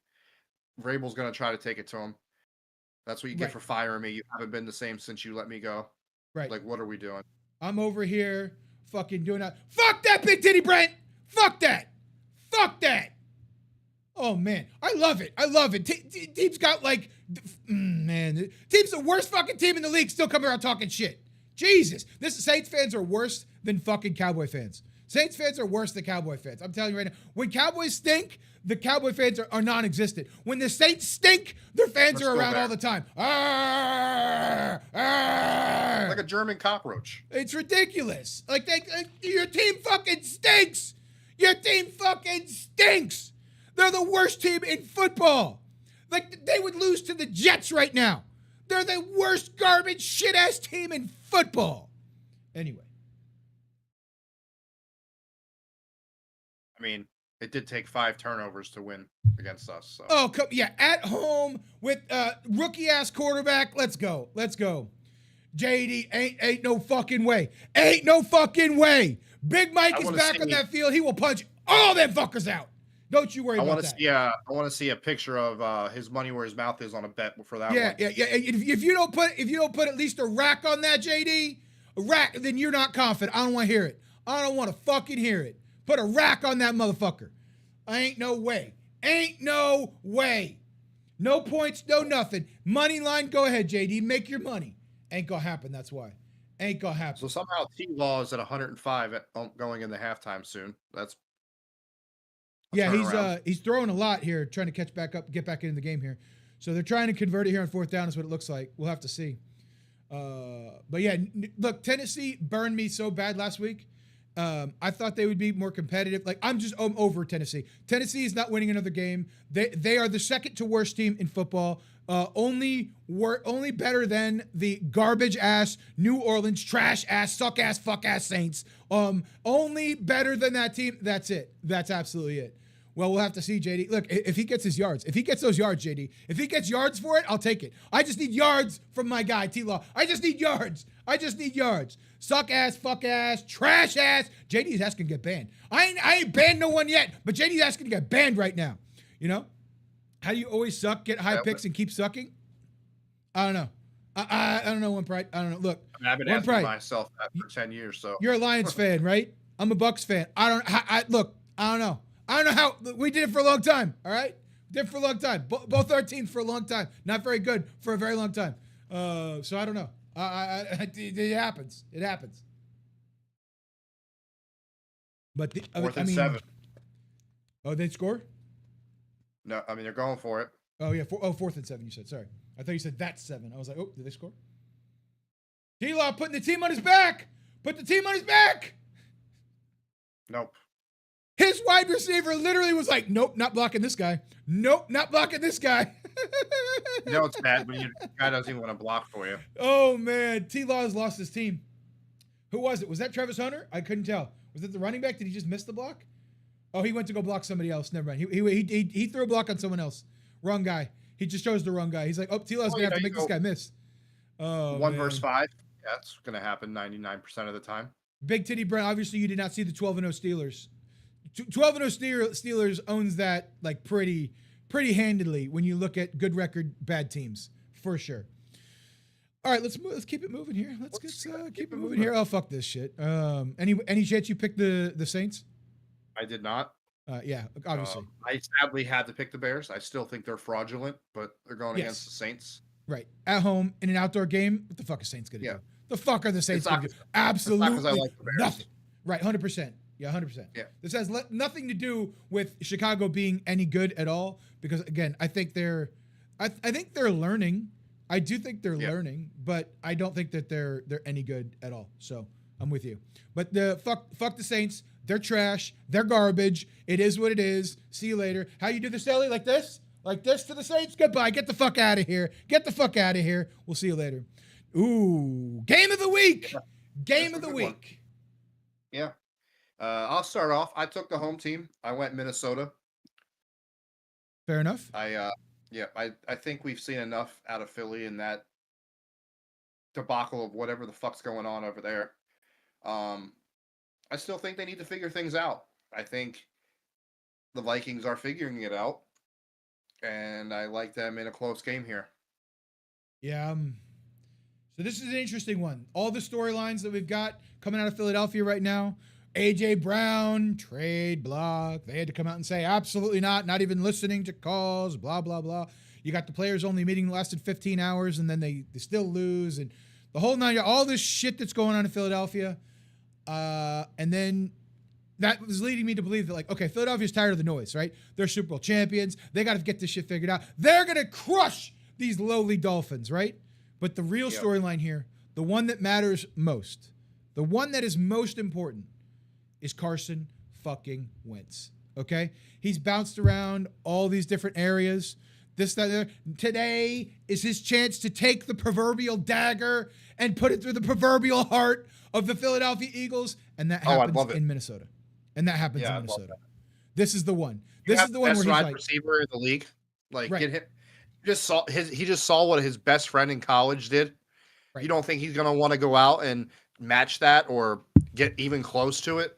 Vrabel's going to try to take it to him. That's what you get for firing me. You haven't been the same since you let me go. Right. Like, what are we doing? I'm over here fucking doing that. Fuck that, Big Titty Brent. Fuck that. Fuck that. Oh, man. I love it. Team's got man. Team's the worst fucking team in the league still coming around talking shit. Jesus. Saints fans are worse than fucking Cowboy fans. Saints fans are worse than Cowboy fans. I'm telling you right now. When Cowboys stink, the Cowboy fans are non-existent. When the Saints stink, their fans are around all the time. Arr, arr. Like a German cockroach. It's ridiculous. Your team fucking stinks. Your team fucking stinks. They're the worst team in football. They would lose to the Jets right now. They're the worst garbage shit ass team in football. Anyway. I mean, it did take 5 turnovers to win against us. So. Oh, yeah, at home with rookie ass quarterback. Let's go. JD ain't no fucking way. Ain't no fucking way. Big Mike is back on that field. He will punch all them fuckers out. Don't you worry about that. I want to see a picture of his money where his mouth is on a bet for that one. Yeah. If you don't put at least a rack on that, JD, a rack, then you're not confident. I don't want to hear it. I don't want to fucking hear it. Put a rack on that motherfucker. Ain't no way. Ain't no way. No points, no nothing. Money line, go ahead, JD. Make your money. Ain't gonna happen, that's why. Ain't gonna happen. So somehow T-Law is at 105 going in the halftime soon. He's throwing a lot here, trying to catch back up, get back into the game here. So they're trying to convert it here on 4th down is what it looks like. We'll have to see. But yeah, look, Tennessee burned me so bad last week. I thought they would be more competitive. Like, I'm over Tennessee. Tennessee is not winning another game. They are the second to worst team in football. Only better than the garbage ass New Orleans trash ass suck ass fuck ass Saints. Only better than that team. That's it. That's absolutely it. Well, we'll have to see, JD. Look, if he gets his yards, if he gets those yards, JD, if he gets yards for it, I'll take it. I just need yards from my guy, T-Law. I just need yards. Suck ass, fuck ass, trash ass. JD's asking to get banned. I ain't banned no one yet, but JD's asking to get banned right now. You know? How do you always suck, get high picks, and keep sucking? I don't know. I don't know, One Pride. I don't know. Look, I've been asking myself that for 10 years. So you're a Lions fan, right? I'm a Bucks fan. I don't know. I don't know how we did it for a long time. All right, did it for a long time. Both our teams for a long time. Not very good for a very long time. So I don't know. It happens. It happens. But 4th and 7. Oh, they score? No, I mean they're going for it. Oh yeah, 4th and 7. You said. Sorry, I thought you said that's 7. I was like, oh, did they score? T-Law putting the team on his back. Put the team on his back. Nope. His wide receiver literally was like, nope, not blocking this guy. Nope, not blocking this guy. You know it's bad when your guy doesn't even want to block for you. Oh, man. T-Law has lost his team. Who was it? Was that Travis Hunter? I couldn't tell. Was it the running back? Did he just miss the block? Oh, he went to go block somebody else. Never mind. He threw a block on someone else. Wrong guy. He just chose the wrong guy. He's like, oh, T-Law's going to have to make this guy miss. Oh, 1 versus 5. Yeah, that's going to happen 99% of the time. Big Titty Brown, obviously you did not see the 12-0 Steelers. 12-0 Steelers owns that like pretty handedly when you look at good record bad teams for sure. All right, let's keep it moving here. Let's keep it moving here. Oh, fuck this shit. Any chance you picked the Saints? I did not. Yeah, obviously. I sadly had to pick the Bears. I still think they're fraudulent, but they're going against the Saints. Right. At home in an outdoor game, what the fuck is Saints going to do? The fuck are the Saints going to do? Absolutely like the Bears. Nothing. Right, 100%. Yeah, 100%. Yeah. This has nothing to do with Chicago being any good at all because again, I think they're learning. I do think they're learning, but I don't think that they're any good at all. So, I'm with you. But the fuck the Saints. They're trash. They're garbage. It is what it is. See you later. How you do this, Ellie? Like this? Like this to the Saints? Goodbye. Get the fuck out of here. Get the fuck out of here. We'll see you later. Ooh, game of the week. Game of the week. One. Yeah. I'll start off. I took the home team. I went Minnesota. Fair enough. I think we've seen enough out of Philly in that debacle of whatever the fuck's going on over there. I still think they need to figure things out. I think the Vikings are figuring it out, and I like them in a close game here. Yeah. So this is an interesting one. All the storylines that we've got coming out of Philadelphia right now. AJ Brown, trade block. They had to come out and say, absolutely not even listening to calls, blah, blah, blah. You got the players only meeting lasted 15 hours, and then they still lose. And the whole nine, all this shit that's going on in Philadelphia. And then that was leading me to believe that, like, okay, Philadelphia's tired of the noise, right? They're Super Bowl champions. They got to get this shit figured out. They're going to crush these lowly Dolphins, right? But the real storyline here, the one that matters most, the one that is most important, is Carson fucking Wentz. Okay? He's bounced around all these different areas. this, that, and the other. Today is his chance to take the proverbial dagger and put it through the proverbial heart of the Philadelphia Eagles, and that happens in Minnesota. And that happens in Minnesota. This is the one. This is the one where he's like, receiver in the league. Like, right. get him. He just saw what his best friend in college did. Right. You don't think he's gonna want to go out and match that or get even close to it?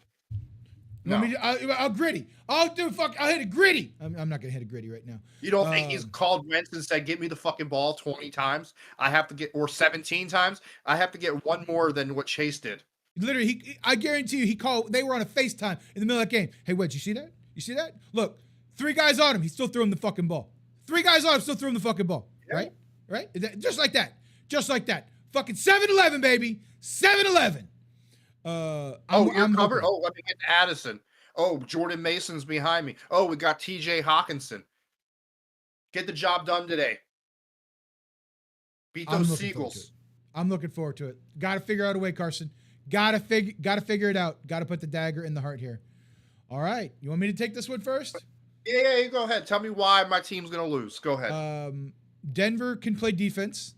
No. I'll gritty. I'll hit a gritty. I'm not gonna hit a gritty right now. You don't think he's called Wentz and said, "Give me the fucking ball 20 times. I have to get, or 17 times. I have to get one more than what Chase did." Literally, I guarantee you, he called. They were on a FaceTime in the middle of that game. Hey, Wedge, you see that? You see that? Look, 3 guys on him. He's still throwing the fucking ball. 3 guys on him, still throwing the fucking ball. Yeah. Right? Just like that. Just like that. Fucking 7-Eleven, baby. 7-Eleven. You're covered. Oh, let me get to Addison. Oh, Jordan Mason's behind me. Oh, we got TJ Hawkinson. Get the job done today. Beat those Seagulls. I'm looking forward to it. Got to figure out a way, Carson. Got to figure it out. Got to put the dagger in the heart here. All right. You want me to take this one first? Yeah, you go ahead. Tell me why my team's going to lose. Go ahead. Denver can play defense.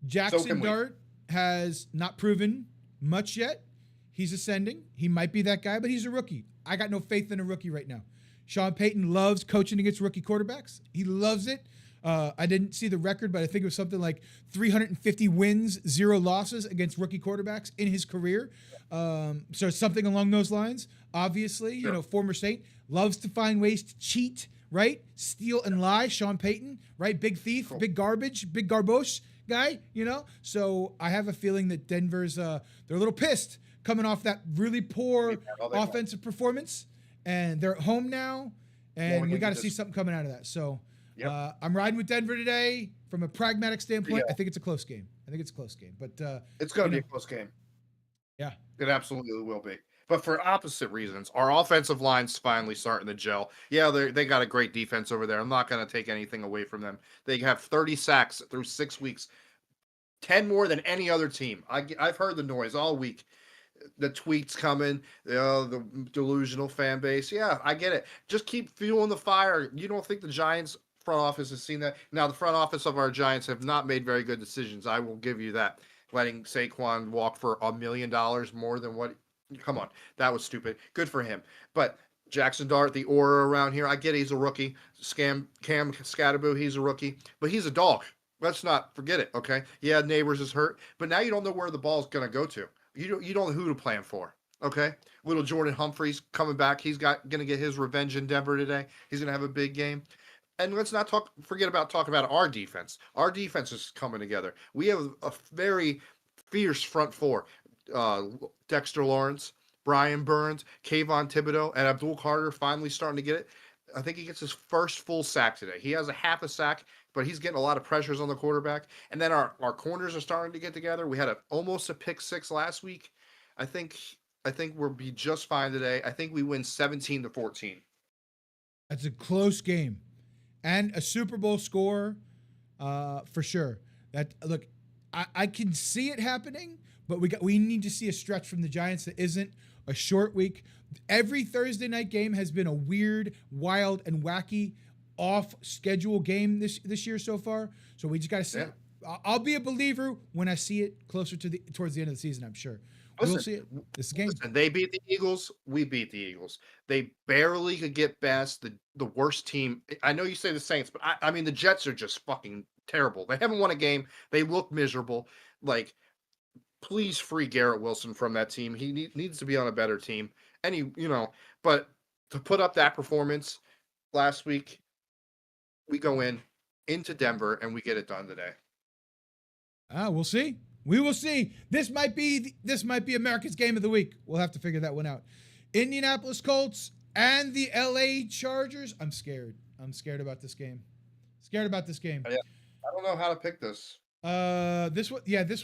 Jackson Dart has not proven much yet. He's ascending. He might be that guy, but he's a rookie. I got no faith in a rookie right now. Sean Payton loves coaching against rookie quarterbacks. He loves it. I didn't see the record, but I think it was something like 350 wins, 0 losses against rookie quarterbacks in his career. So something along those lines. Obviously, sure. Former Saint loves to find ways to cheat, right? Steal and lie. Sean Payton, right? Big thief, big garbage, big garbos guy, So I have a feeling that Denver's they're a little pissed coming off that really poor offensive performance, and they're at home now, and we got to see something coming out of that. So I'm riding with Denver today from a pragmatic standpoint. I think it's a close game. But it's going to be a close game. Yeah, it absolutely will be. But for opposite reasons, our offensive line's finally starting to gel. Yeah, they got a great defense over there. I'm not going to take anything away from them. They have 30 sacks through 6 weeks, 10 more than any other team. I've heard the noise all week. The tweets coming, the delusional fan base. Yeah, I get it. Just keep fueling the fire. You don't think the Giants front office has seen that? Now, the front office of our Giants have not made very good decisions. I will give you that. Letting Saquon walk for $1 million more than what. Come on, that was stupid. Good for him. But Jackson Dart, the aura around here, I get he's a rookie. Cam Scatterboo, he's a rookie, but he's a dog. Let's not forget it. Okay, yeah, Neighbors is hurt, but now you don't know where the ball's going to go to. You don't know who to plan for. Okay, little Jordan Humphreys coming back. He's going to get his revenge in Denver today. He's going to have a big game. And let's not forget about talking about our defense. Our defense is coming together. We have a very fierce front four. Dexter Lawrence, Brian Burns, Kayvon Thibodeau, and Abdul Carter finally starting to get it. I think he gets his first full sack today. He has a half a sack, but he's getting a lot of pressures on the quarterback. And then our corners are starting to get together. We had almost a pick 6 last week. I think we'll be just fine today. I think we win 17-14. That's a close game, and a Super Bowl score, for sure. Look, I can see it happening. But we need to see a stretch from the Giants that isn't a short week. Every Thursday night game has been a weird, wild, and wacky off-schedule game this year so far. So we just got to see it. I'll be a believer when I see it closer towards the end of the season, I'm sure. We'll see it. This is a game. Listen, they beat the Eagles. We beat the Eagles. They barely could get past the worst team. I know you say the Saints, but I mean, the Jets are just fucking terrible. They haven't won a game. They look miserable. Like, please free Garrett Wilson from that team. He needs to be on a better team. And but to put up that performance last week, we go into Denver and we get it done today. We'll see. We will see. This might be America's game of the week. We'll have to figure that one out. Indianapolis Colts and the LA Chargers. I'm scared. I'm scared about this game. Yeah, I don't know how to pick this. This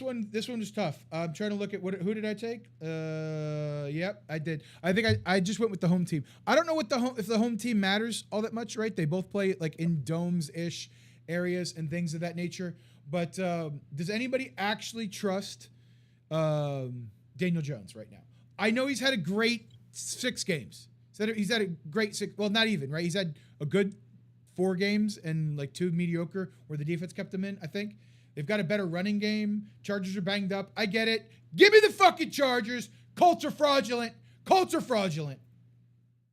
one was tough. I'm trying to look at who did I take? Yep, I did. I think I just went with the home team. I don't know if the home team matters all that much, right? They both play like in domes-ish areas and things of that nature. But does anybody actually trust Daniel Jones right now? I know he's had a great 6 games. He's had a great 6. Well, not even, right? He's had a good 4 games and like 2 mediocre where the defense kept them in, I think. They've got a better running game. Chargers are banged up. I get it. Give me the fucking Chargers. Colts are fraudulent. Colts are fraudulent.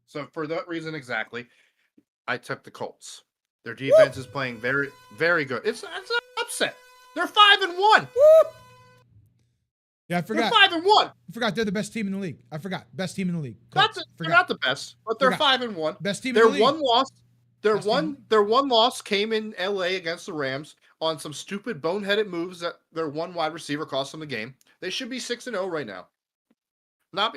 So for that reason exactly, I took the Colts. Their defense is playing very, very good. It's an upset. They're 5-1. Woo! Yeah, I forgot. They're 5-1. I forgot they're the best team in the league. I forgot. Best team in the league. They're not the best, but they're Forgot. 5-1. Best team in Their the league. one loss. Best team. Their one loss came in LA against the Rams on some stupid boneheaded moves that their one wide receiver cost them the game. They should be 6-0 right now.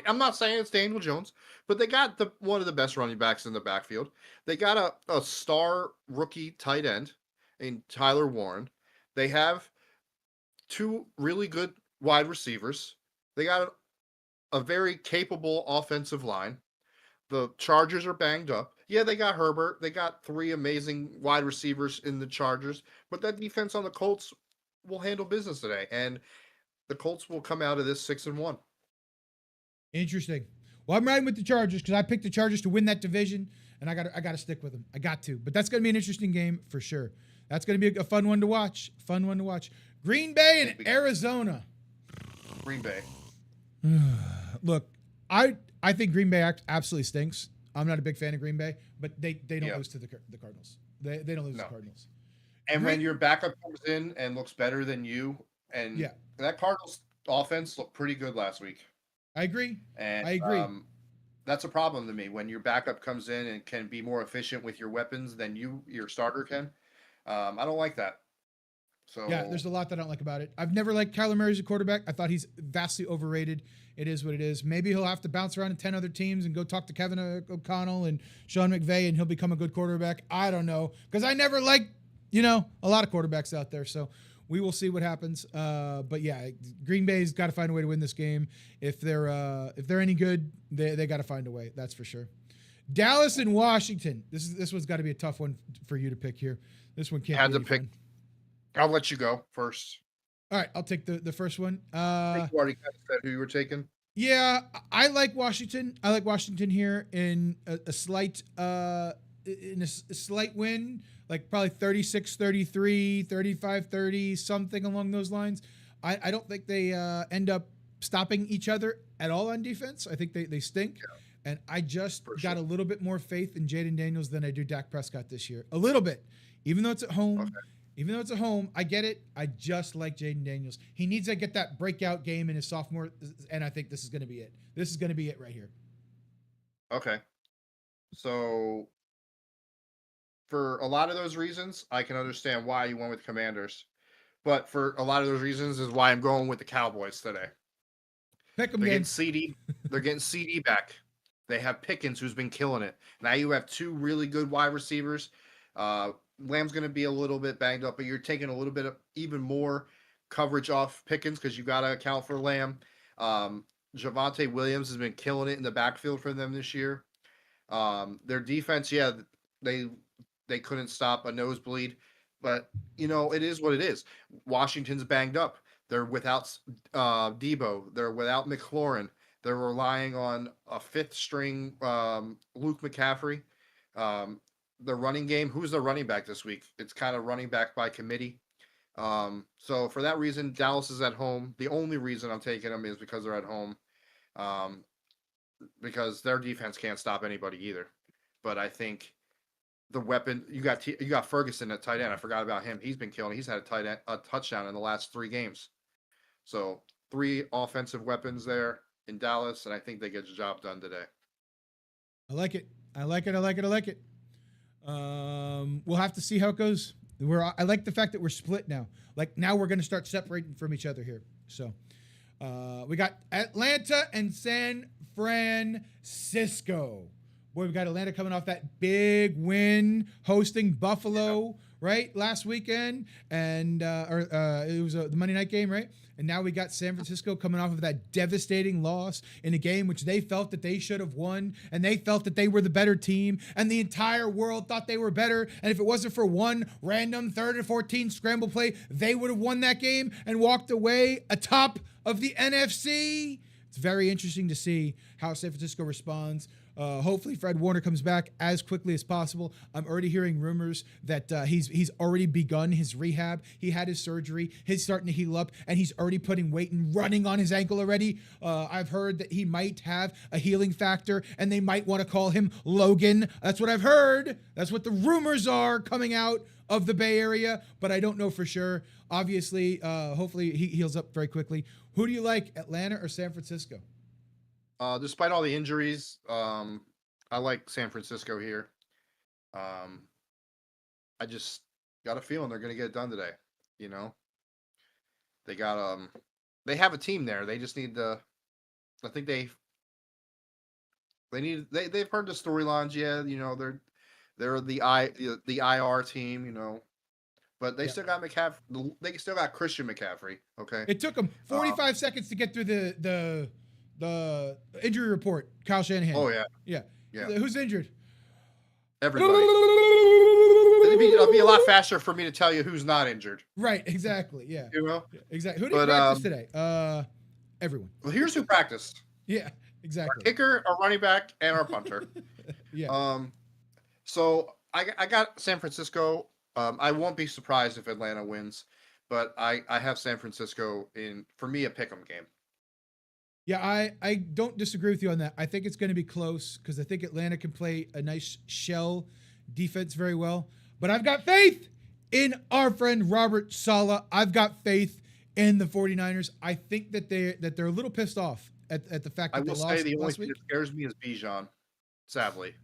I'm not saying it's Daniel Jones, but they got one of the best running backs in the backfield. They got a star rookie tight end in Tyler Warren. They have 2 really good wide receivers. They got a very capable offensive line. The Chargers are banged up. Yeah, they got Herbert. They got 3 amazing wide receivers in the Chargers, but that defense on the Colts will handle business today, and the Colts will come out of this 6-1. Interesting. Well, I'm riding with the Chargers because I picked the Chargers to win that division, and I got to stick with them. I got to. But that's going to be an interesting game for sure. That's going to be a fun one to watch. Fun one to watch. Green Bay and Arizona. Green Bay. Look, I think Green Bay absolutely stinks. I'm not a big fan of Green Bay, but they don't lose to the Cardinals. They don't lose to the Cardinals. And when your backup comes in and looks better than you, and that Cardinals offense looked pretty good last week. I agree. And I agree. That's a problem to me when your backup comes in and can be more efficient with your weapons than your starter can. I don't like that. So yeah, there's a lot that I don't like about it. I've never liked Kyler Murray as a quarterback. I thought he's vastly overrated. It is what it is. Maybe he'll have to bounce around in 10 other teams and go talk to Kevin O'Connell and Sean McVay and he'll become a good quarterback. I don't know. Because I never liked, a lot of quarterbacks out there. So we will see what happens. But yeah, Green Bay's got to find a way to win this game. If they're any good, they got to find a way. That's for sure. Dallas and Washington. This one's got to be a tough one for you to pick here. This one can't. Had be to pick. fun. I'll let you go first. All right, I'll take the first one. I think you already kind of said who you were taking. Yeah, I like Washington. I like Washington here in a slight slight win, like probably 36-33, 35-30, something along those lines. I don't think they end up stopping each other at all on defense. I think they stink. Yeah. And I just got a little bit more faith in Jaden Daniels than I do Dak Prescott this year. A little bit. Even though it's at home. Okay. Even though it's at home, I get it. I just like Jaden Daniels. He needs to get that breakout game in his sophomore, and I think this is going to be it. This is going to be it right here. Okay. So, for a lot of those reasons, I can understand why you went with Commanders. But for a lot of those reasons is why I'm going with the Cowboys today. Pick them, They're getting CD back. They have Pickens, who's been killing it. Now you have 2 really good wide receivers. Lamb's going to be a little bit banged up, but you're taking a little bit of even more coverage off Pickens because you got to account for Lamb. Javonte Williams has been killing it in the backfield for them this year. Their defense, they couldn't stop a nosebleed, but it is what it is. Washington's banged up. They're without Debo. They're without McLaurin. They're relying on a 5th string Luke McCaffrey. The running game, who's the running back this week? It's kind of running back by committee. So for that reason, Dallas is at home. The only reason I'm taking them is because they're at home. Because their defense can't stop anybody either. But I think the weapon, you got Ferguson at tight end. I forgot about him. He's been killing. He's had a touchdown in the last 3 games. So 3 offensive weapons there in Dallas, and I think they get the job done today. I like it. We'll have to see how it goes. I like the fact that we're split now. Like now we're going to start separating from each other here. So we got Atlanta and San Francisco. Boy, we got Atlanta coming off that big win hosting Buffalo, right? Last weekend. And it was the Monday night game, right? And now we got San Francisco coming off of that devastating loss in a game which they felt that they should have won, and they felt that they were the better team, and the entire world thought they were better. And if it wasn't for one random 3rd and 14 scramble play, they would have won that game and walked away atop of the NFC. It's very interesting to see how San Francisco responds. Hopefully Fred Warner comes back as quickly as possible. I'm already hearing rumors that he's already begun his rehab. He had his surgery. He's starting to heal up, and he's already putting weight and running on his ankle already. I've heard that he might have a healing factor, and they might want to call him Logan. That's what I've heard. That's what the rumors are coming out of the Bay Area, but I don't know for sure. Obviously, hopefully he heals up very quickly. Who do you like, Atlanta or San Francisco? Despite all the injuries, I like San Francisco here. I just got a feeling they're going to get it done today. You know, they got they have a team there. They just need to. I think they've heard the storylines. Yeah, you know they're the IR team. You know, but they still got McCaffrey. They still got Christian McCaffrey. Okay, It took him 45 seconds to get through the injury report. Kyle Shanahan. Oh yeah, Yeah. Who's injured? everybody. It'll be a lot faster for me to tell you who's not injured. Right. Exactly. Yeah. You know. Exactly. Who did you practice today? Everyone. Well, here's who practiced: Yeah. our Exactly. kicker, our running back, and our punter. Yeah. So I got San Francisco. I won't be surprised if Atlanta wins, but I have San Francisco in, for me, a pick'em game. Yeah, I don't disagree with you on that. I think it's going to be close because I think Atlanta can play a nice shell defense very well. But I've got faith in our friend Robert Saleh. I've got faith in the 49ers. I think that they're a little pissed off at the fact that I they will lost say the only last thing week. that scares me is Bijan, sadly.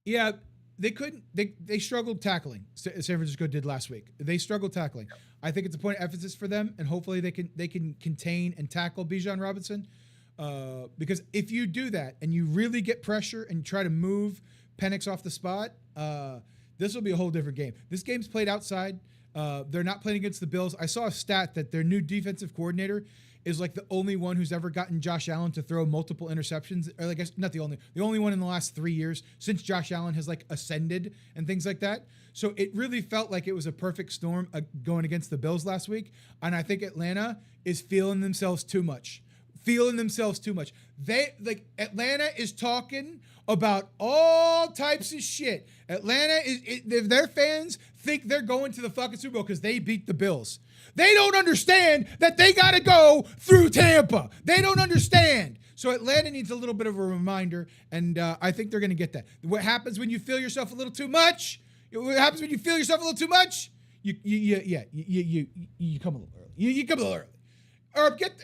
Yeah, they couldn't. They struggled tackling. San Francisco did last week. They struggled tackling. I think it's a point of emphasis for them, and hopefully they can contain and tackle Bijan Robinson. Because if you do that and you really get pressure and try to move Penix off the spot, this will be a whole different game. This game's played outside. They're not playing against the Bills. I saw a stat that their new defensive coordinator is like the only one who's ever gotten Josh Allen to throw multiple interceptions. Or I guess not the only one in the last 3 years since Josh Allen has like ascended and things like that. So it really felt like it was a perfect storm going against the Bills last week. And I think Atlanta is feeling themselves too much. Atlanta is talking about all types of shit. Atlanta their fans think they're going to the fucking Super Bowl because they beat the Bills. They don't understand that they got to go through Tampa. They don't understand. So Atlanta needs a little bit of a reminder, and I think they're going to get that. What happens when you feel yourself a little too much? What happens when you feel yourself a little too much? You come a little early. You come a little early.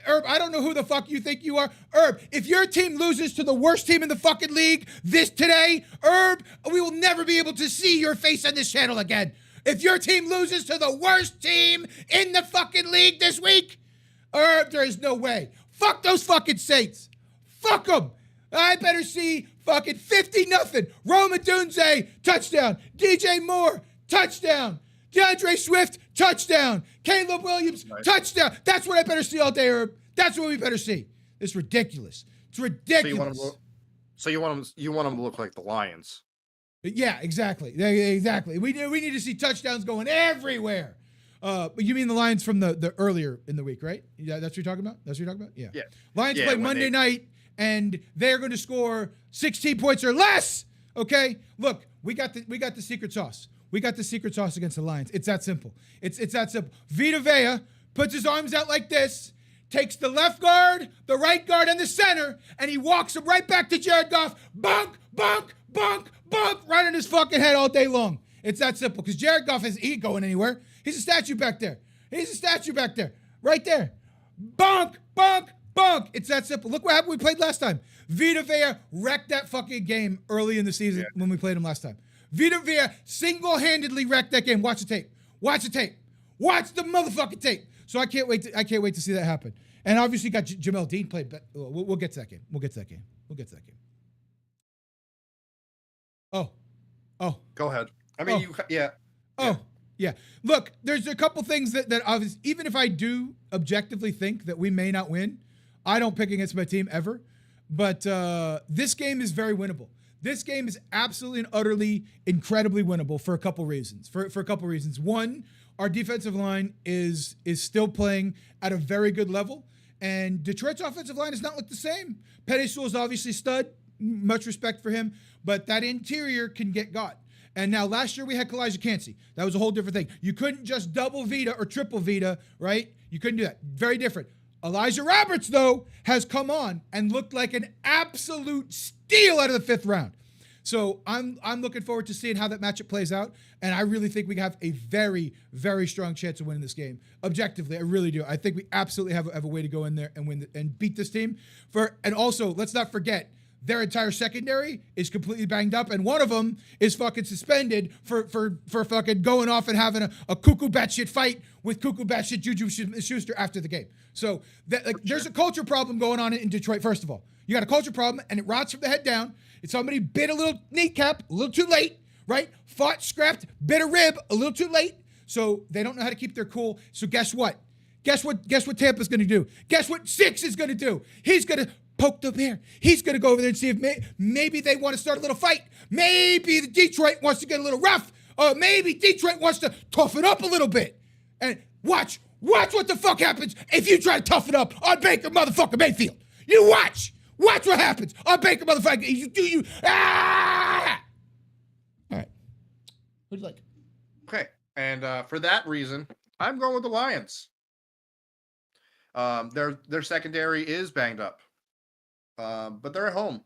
Herb, I don't know who the fuck you think you are. Herb, if your team loses to the worst team in the fucking league today, Herb, we will never be able to see your face on this channel again. If your team loses to the worst team in the fucking league this week, Herb, there is no way. Fuck those fucking Saints. Fuck them. I better see fucking 50-0. Roma Dunze, touchdown. DJ Moore, touchdown. DeAndre Swift, touchdown. Caleb Williams, touchdown. That's what I better see all day, Herb. That's what we better see. It's ridiculous. It's ridiculous. So you want them to look like the Lions? Yeah, exactly. Exactly. We need to see touchdowns going everywhere. But you mean the Lions from the earlier in the week, right? Yeah, that's what you're talking about? Yeah. Yeah. Lions play Monday night, and they're going to score 16 points or less. Okay? Look, we got the secret sauce. We got the secret sauce against the Lions. It's that simple. It's that simple. Vita Vea puts his arms out like this, takes the left guard, the right guard, and the center, and he walks him right back to Jared Goff. Bunk, bunk, bunk, bunk, right on his fucking head all day long. It's that simple, because Jared Goff he ain't going anywhere. He's a statue back there. Right there. Bunk, bunk, bunk. It's that simple. Look what happened when we played last time. Vita Vea wrecked that fucking game early in the season when we played him last time. Vita Vea single-handedly wrecked that game. Watch the tape. Watch the motherfucking tape. So I can't wait to see that happen. And obviously got Jamel Dean played, but we'll get to that game. We'll get to that game. Oh. Go ahead. I mean, Yeah. Look, there's a couple things that obviously, even if I do objectively think that we may not win, I don't pick against my team ever. But this game is very winnable. This game is absolutely and utterly incredibly winnable for a couple reasons. For a couple reasons. One, our defensive line is still playing at a very good level, and Detroit's offensive line does not look the same. Penny Sewell's obviously stud. much respect for him, but that interior can get got. And now last year we had Kalijah Cansey. That was a whole different thing. You couldn't just double Vita or triple Vita, right? You couldn't do that. Very different. Elijah Roberts, though, has come on and looked like an absolute steal out of the fifth round. So I'm looking forward to seeing how that matchup plays out. And I really think we have a very, very strong chance of winning this game. Objectively, I really do. I think we absolutely have a way to go in there and win and beat this team. And also, let's not forget, their entire secondary is completely banged up, and one of them is fucking suspended for fucking going off and having a cuckoo batshit fight with cuckoo batshit Juju Schuster after the game. So there's a culture problem going on in Detroit. First of all, you got a culture problem, and it rots from the head down. It's somebody bit a little kneecap a little too late, right? Fought, scrapped, bit a rib a little too late. So they don't know how to keep their cool. So guess what? Guess what Tampa's going to do? Guess what Six is going to do? He's going to poke the bear. He's going to go over there and see if maybe they want to start a little fight. Maybe the Detroit wants to get a little rough. Or maybe Detroit wants to toughen up a little bit. And watch what the fuck happens if you try to toughen up on Baker motherfucking Mayfield. You watch what happens on Baker motherfucking. All right. Who'd you like? Okay, and for that reason, I'm going with the Lions. Their secondary is banged up. But they're at home.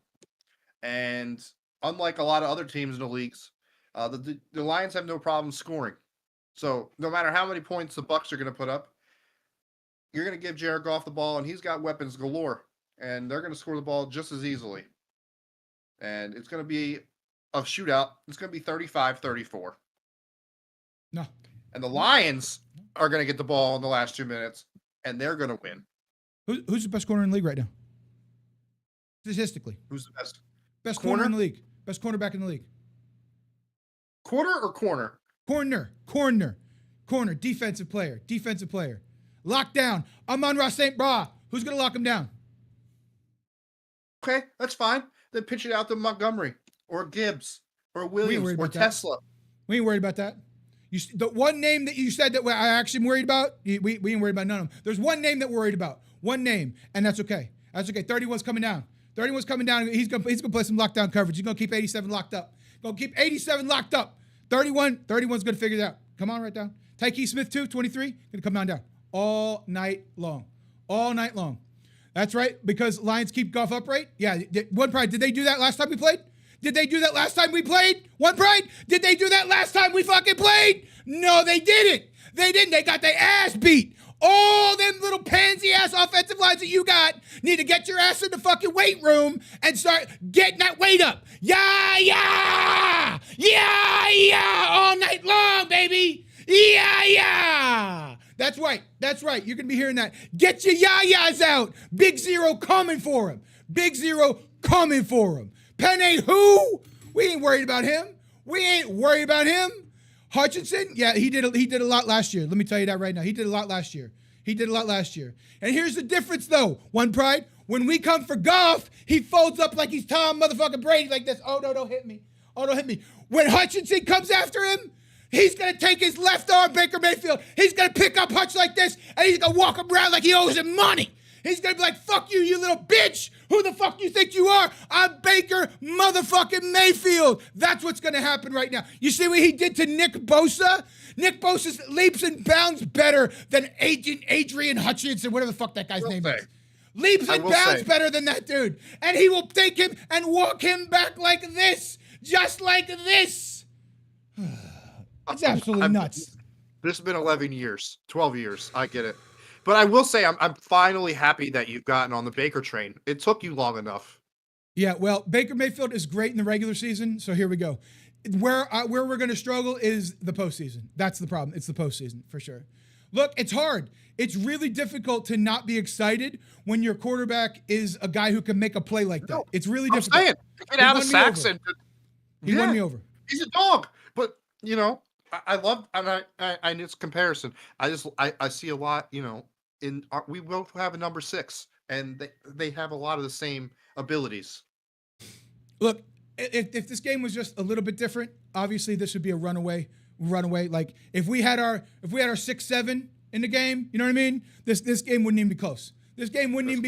And unlike a lot of other teams in the leagues, the Lions have no problem scoring. So no matter how many points the Bucs are going to put up, you're going to give Jared Goff the ball, and he's got weapons galore. And they're going to score the ball just as easily. And it's going to be a shootout. It's going to be 35-34. No. And the Lions are going to get the ball in the last 2 minutes, and they're going to win. Who's the best corner in the league right now? Statistically. Who's the best? Best corner in the league. Best cornerback in the league. Quarter or corner? Corner. Defensive player. Lockdown. Amon-Ra St. Bra. Who's going to lock him down? Okay, that's fine. Then pitch it out to Montgomery or Gibbs or Williams or Tesla. We ain't worried about that. The one name that you said that I actually am worried about, we ain't worried about none of them. There's one name that we're worried about. One name, and that's okay. That's okay. 31's coming down. He's gonna play some lockdown coverage. He's gonna keep 87 locked up. 31's gonna figure it out. Come on, right down. Tyke Smith too, 23, gonna come down. All night long. That's right, because Lions keep Goff upright. Yeah, One Pride, did they do that last time we played? One Pride, did they do that last time we fucking played? No, they didn't. They got their ass beat. All them little pansy-ass offensive lines that you got need to get your ass in the fucking weight room and start getting that weight up. Yeah! All night long, baby. Yeah! That's right. You're going to be hearing that. Get your yayas out. Big Zero coming for him. Penny who? We ain't worried about him. Hutchinson, yeah, he did a lot last year. Let me tell you that right now. He did a lot last year. And here's the difference, though. One Pride, when we come for Goff, he folds up like he's Tom motherfucking Brady like this. Oh, no, don't hit me. When Hutchinson comes after him, he's going to take his left arm, Baker Mayfield. He's going to pick up Hutch like this, and he's going to walk him around like he owes him money. He's going to be like, fuck you, you little bitch. Who the fuck you think you are? I'm Baker motherfucking Mayfield. That's what's going to happen right now. You see what he did to Nick Bosa? Nick Bosa leaps and bounds better than Adrian Hutchinson, whatever the fuck that guy's name is. Leaps and bounds better than that dude. And he will take him and walk him back like this. Just like this. It's absolutely nuts. This has been 11 years, 12 years. I get it. But I will say I'm finally happy that you've gotten on the Baker train. It took you long enough. Yeah, well, Baker Mayfield is great in the regular season, so here we go. Where we're going to struggle is the postseason. That's the problem. It's the postseason, for sure. Look, it's hard. It's really difficult to not be excited when your quarterback is a guy who can make a play like that. It's really difficult. I'm saying, get out of Saxon. He won me over. He's a dog. But, I love, and I it's comparison. I see a lot, we both have a number 6, and they have a lot of the same abilities. Look, if this game was just a little bit different, obviously this would be a runaway. Like if we had our 6-7 in the game, you know what I mean? This game wouldn't even be close.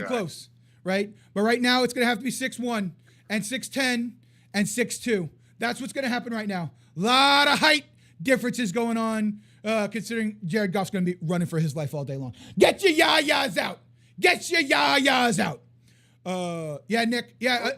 Close, right? But right now it's gonna have to be 6-1, and 6'10 and 6'2. That's what's going to happen right now. A lot of height differences going on, considering Jared Goff's going to be running for his life all day long. Get your yayas out. Get your yayas out. Yeah, Nick. Yeah,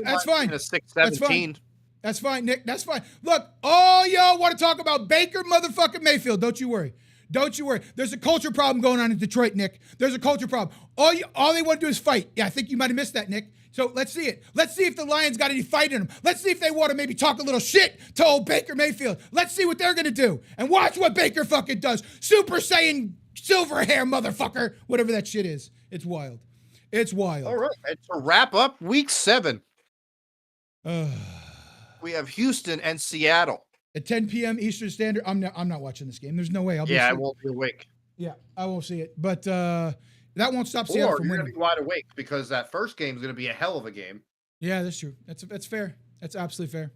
that's fine. A 6'17". That's fine. That's fine, Nick. That's fine. Look, all y'all want to talk about Baker motherfucking Mayfield. Don't you worry. Don't you worry. There's a culture problem going on in Detroit, Nick. There's a culture problem. All they want to do is fight. Yeah, I think you might have missed that, Nick. So let's see it. Let's see if the Lions got any fight in them. Let's see if they want to maybe talk a little shit to old Baker Mayfield. Let's see what they're going to do. And watch what Baker fucking does. Super Saiyan silver hair motherfucker. Whatever that shit is. It's wild. It's wild. All right. And to wrap up week 7, we have Houston and Seattle. At 10 p.m. Eastern Standard. I'm not watching this game. There's no way. I won't be awake. Yeah, I won't see it. But that won't stop Seattle from you're winning. going to be wide awake because that first game is going to be a hell of a game. Yeah, that's true. That's fair. That's absolutely fair.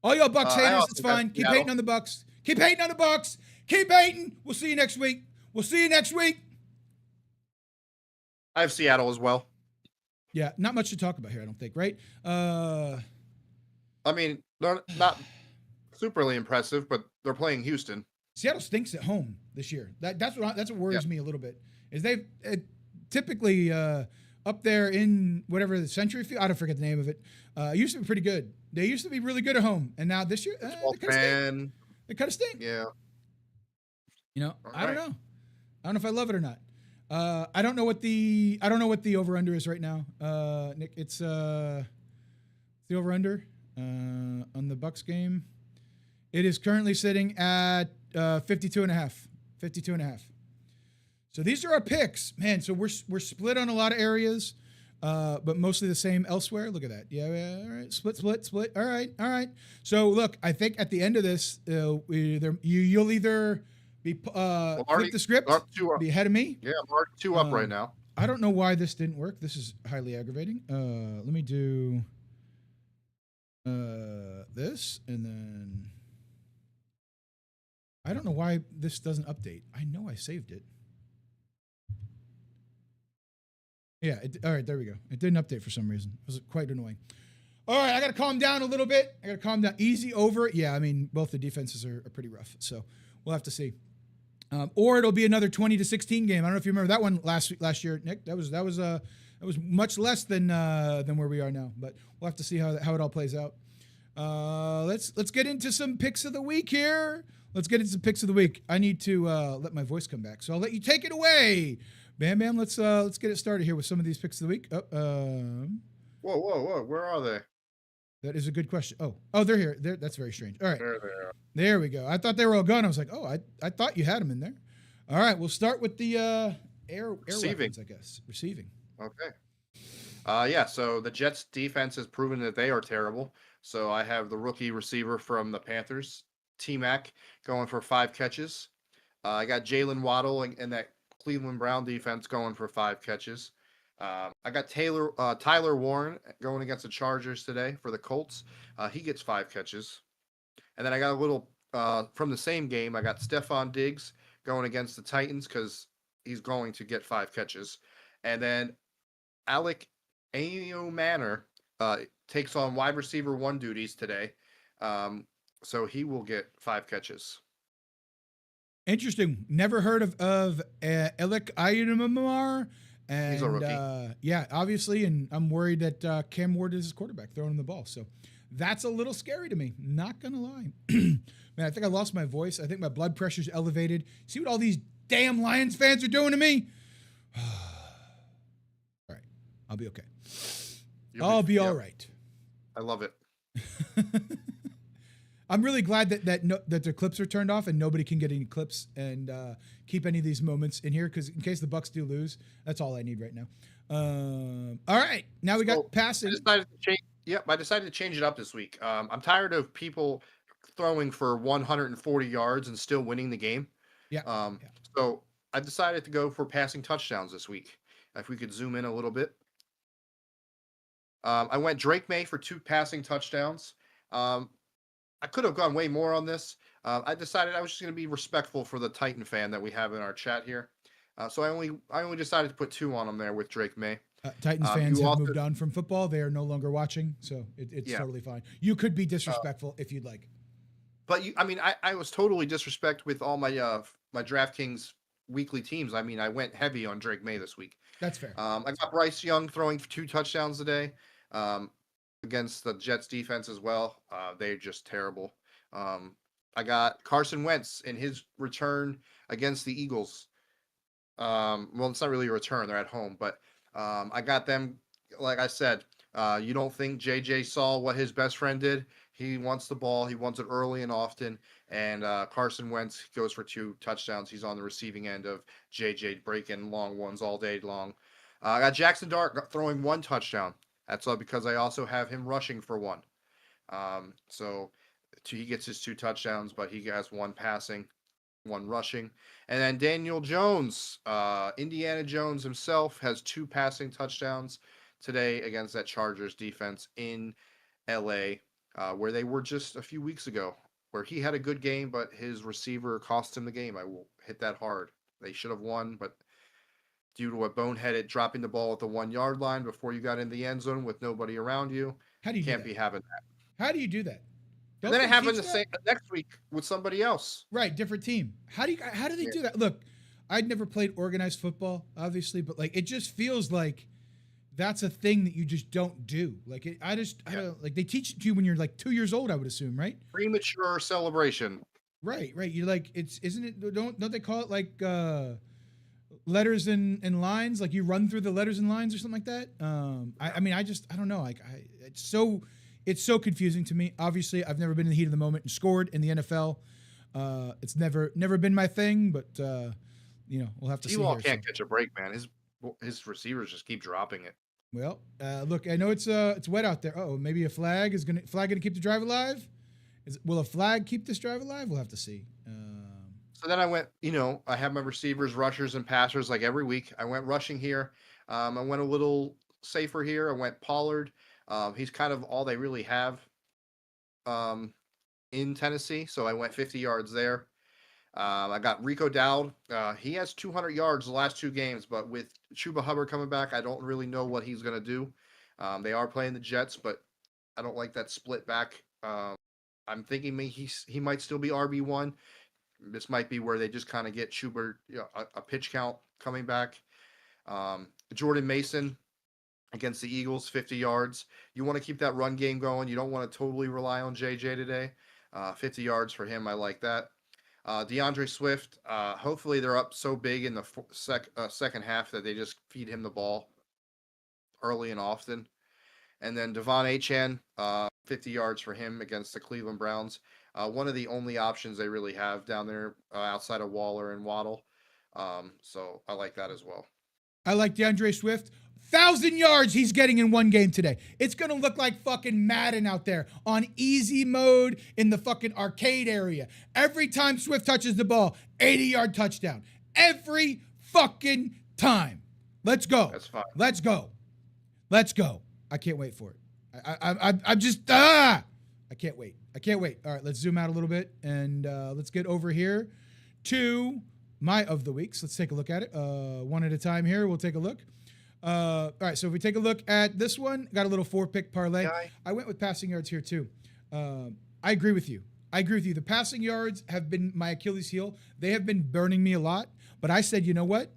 All y'all Bucks haters, it's fine. Keep hating on the Bucks. Keep hating on the Bucks. Keep hating. We'll see you next week. We'll see you next week. I have Seattle as well. Yeah, not much to talk about here, I don't think, right? I mean, they're not superly impressive, but they're playing Houston. Seattle stinks at home this year. That's what worries me a little bit. Is they've typically up there in whatever the Century Field, I don't forget the name of it. Used to be pretty good. They used to be really good at home, and now this year they kind of stink. Yeah. You know, I don't know. I don't know if I love it or not. I don't know what the over under is right now. Nick, it's the over under on the Bucks game. It is currently sitting at 52.5. 52.5. So these are our picks, man. So we're split on a lot of areas, but mostly the same elsewhere. Look at that. Yeah. All right. Split. All right. So look, I think at the end of this, you'll either be flip the script, be ahead of me. Yeah, I'm already 2 up right now. I don't know why this didn't work. This is highly aggravating. Let me do this, and then I don't know why this doesn't update. I know I saved it. Yeah, all right, there we go. It didn't update for some reason. It was quite annoying. All right, I got to calm down a little bit. I got to calm down. Easy over it. Yeah, I mean, both the defenses are pretty rough, so we'll have to see. Or it'll be another 20-16 game. I don't know if you remember that one last year, Nick. That was much less than where we are now. But we'll have to see how it all plays out. Let's get into some picks of the week here. Let's get into some picks of the week. I need to let my voice come back, so I'll let you take it away. Bam, bam. Let's get it started here with some of these picks of the week. Whoa! Where are they? That is a good question. Oh, they're here. That's very strange. All right. There they are. There we go. I thought they were all gone. I was like, I thought you had them in there. All right, we'll start with the air weapons, I guess. Receiving. Okay. Yeah, so the Jets defense has proven that they are terrible. So I have the rookie receiver from the Panthers, T-Mac, going for 5 catches. I got Jalen Waddle and that Cleveland Brown defense going for 5 catches. I got Tyler Warren going against the Chargers today for the Colts. He gets 5 catches. And then I got a little from the same game. I got Stephon Diggs going against the Titans because he's going to get 5 catches. And then Alec Manor takes on wide receiver 1 duties today. So he will get 5 catches. Interesting. Never heard of Alec Ayumamar. And he's a rookie. Yeah, obviously, and I'm worried that Cam Ward is his quarterback throwing him the ball. So that's a little scary to me. Not gonna lie, man. I think I lost my voice. I think my blood pressure's elevated. See what all these damn Lions fans are doing to me? All right, I'll be okay. I'll be all right. I love it. I'm really glad that the clips are turned off and nobody can get any clips and keep any of these moments in here because in case the Bucks do lose, that's all I need right now. All right, now we got passing. I decided to change it up this week. I'm tired of people throwing for 140 yards and still winning the game. Yeah. So I decided to go for passing touchdowns this week. If we could zoom in a little bit. I went Drake May for 2 passing touchdowns. I could have gone way more on this. I decided I was just going to be respectful for the Titan fan that we have in our chat here. So I only decided to put 2 on him there with Drake May. Titans fans You have also, moved on from football. They are no longer watching, so it's yeah. totally fine. You could be disrespectful if you'd like. But I mean, I was totally disrespect with all my my DraftKings weekly teams. I mean, I went heavy on Drake May this week. That's fair. I got Bryce Young throwing 2 touchdowns today um, against the Jets defense as well. They're just terrible. Um, I got Carson Wentz in his return against the Eagles. Well, it's not really a return; they're at home, but I got them. Like I said, you don't think JJ saw what his best friend did? He wants the ball. He wants it early and often. And Carson Wentz goes for 2 touchdowns. He's on the receiving end of JJ breaking long ones all day long. I got Jackson Dart throwing 1 touchdown. That's all because I also have him rushing for 1. So he gets his 2 touchdowns, but he has 1 passing, 1 rushing. And then Daniel Jones, Indiana Jones himself, has 2 passing touchdowns today against that Chargers defense in LA, where they were just a few weeks ago, where he had a good game, but his receiver cost him the game. I will hit that hard. They should have won, but due to a boneheaded dropping the ball at the 1 yard line before you got in the end zone with nobody around you, How do you can't do be that? having that. How do you do that? And Don't then they it happened teach the that? same next week with somebody else. Right, different team. How do they Yeah. do that? Look, I'd never played organized football, obviously, but like it just feels like that's a thing that you just don't do. Like I don't like they teach it to you when you're like 2 years old, I would assume, right? Premature celebration. Right. You're like isn't it don't they call it like letters and lines? Like you run through the letters and lines or something like that. I mean I don't know. Like it's so confusing to me. Obviously, I've never been in the heat of the moment and scored in the NFL. It's never been my thing, but we'll have to see. T-Wall Here, can't catch a break, man. His receivers just keep dropping it. Well, look, I know it's wet out there. Oh, maybe a flag gonna keep the drive alive. Will a flag keep this drive alive? We'll have to see. So then I went, I have my receivers, rushers, and passers like every week. I went rushing here. I went a little safer here. I went Pollard. He's kind of all they really have in Tennessee. So I went 50 yards there. I got Rico Dowd. He has 200 yards the last 2 games, but with Chuba Hubbard coming back, I don't really know what he's going to do. They are playing the Jets, but I don't like that split back. I'm thinking maybe he might still be RB1. This might be where they just kind of get Schubert a pitch count coming back. Jordan Mason against the Eagles, 50 yards. You want to keep that run game going. You don't want to totally rely on JJ today. 50 yards for him. I like that. DeAndre Swift, hopefully they're up so big in the second half that they just feed him the ball early and often. And then Devon Achane, 50 yards for him against the Cleveland Browns. One of the only options they really have down there outside of Waller and Waddle. So I like that as well. I like DeAndre Swift. 1,000 yards he's getting in one game today. It's going to look like fucking Madden out there on easy mode in the fucking arcade area. Every time Swift touches the ball, 80-yard touchdown. Every fucking time. Let's go. That's fine. Let's go. I can't wait for it. I'm just, I can't wait. All right, let's zoom out a little bit and let's get over here to my of the weeks. Let's take a look at it. One at a time here. We'll take a look. All right, so if we take a look at this one, got a little 4-pick parlay. I went with passing yards here too. I agree with you. The passing yards have been my Achilles heel. They have been burning me a lot, but I said, you know what?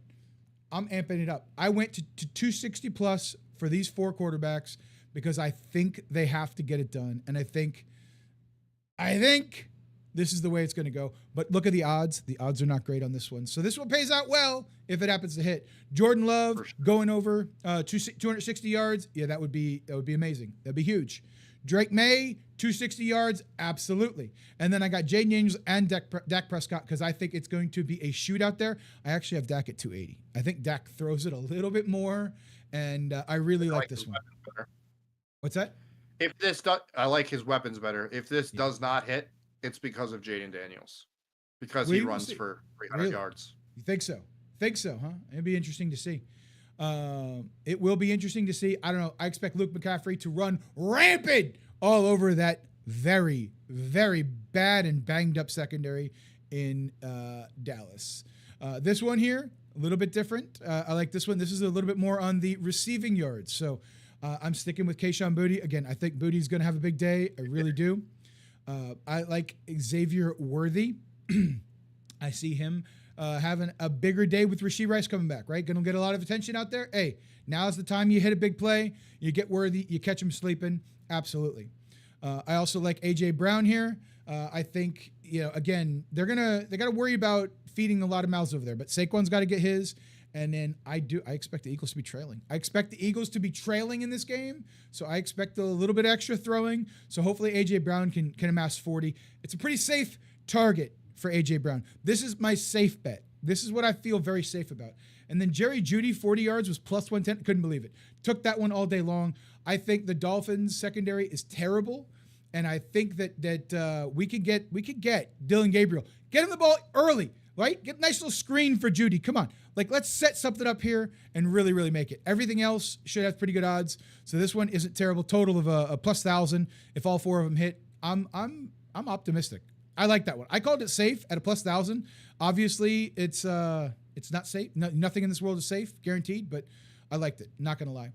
I'm amping it up. I went to 260 plus for these 4 quarterbacks because I think they have to get it done. And I think this is the way it's going to go. But look at the odds. The odds are not great on this one. So this one pays out well if it happens to hit. Jordan Love going over 260 yards. Yeah, that would be amazing. That'd be huge. Drake May, 260 yards. Absolutely. And then I got Jaden Daniels and Dak Prescott because I think it's going to be a shootout there. I actually have Dak at 280. I think Dak throws it a little bit more. And I really like this one. What's that? If this does, I like his weapons better. If this does not hit, it's because of Jaden Daniels. Because he runs for 300 yards. You think so? Huh? It'd be interesting to see. It will be interesting to see. I don't know. I expect Luke McCaffrey to run rampant all over that very, very bad and banged up secondary in Dallas. This one here, a little bit different. I like this one. This is a little bit more on the receiving yards. So I'm sticking with Kayshon Boutte. Again, I think Boutte's going to have a big day. I really do. I like Xavier Worthy. I see him having a bigger day with Rashee Rice coming back, right? Going to get a lot of attention out there. Hey, now's the time you hit a big play. You get Worthy. You catch him sleeping. Absolutely. I also like A.J. Brown here. I think, again, they got to worry about feeding a lot of mouths over there, but Saquon's got to get his. And then I expect the Eagles to be trailing. I expect the Eagles to be trailing in this game. So I expect a little bit extra throwing. So hopefully A.J. Brown can amass 40. It's a pretty safe target for A.J. Brown. This is my safe bet. This is what I feel very safe about. And then Jerry Jeudy, 40 yards was plus 110. Couldn't believe it. Took that one all day long. I think the Dolphins secondary is terrible. And I think that we could get Dylan Gabriel. Get him the ball early, right? Get a nice little screen for Jeudy. Come on. Let's set something up here and really, really make it. Everything else should have pretty good odds. So this one isn't terrible. Total of a plus 1,000 if all four of them hit. I'm optimistic. I like that one. I called it safe at a plus 1,000. Obviously, it's not safe. Nothing in this world is safe, guaranteed, but I liked it. Not going to lie.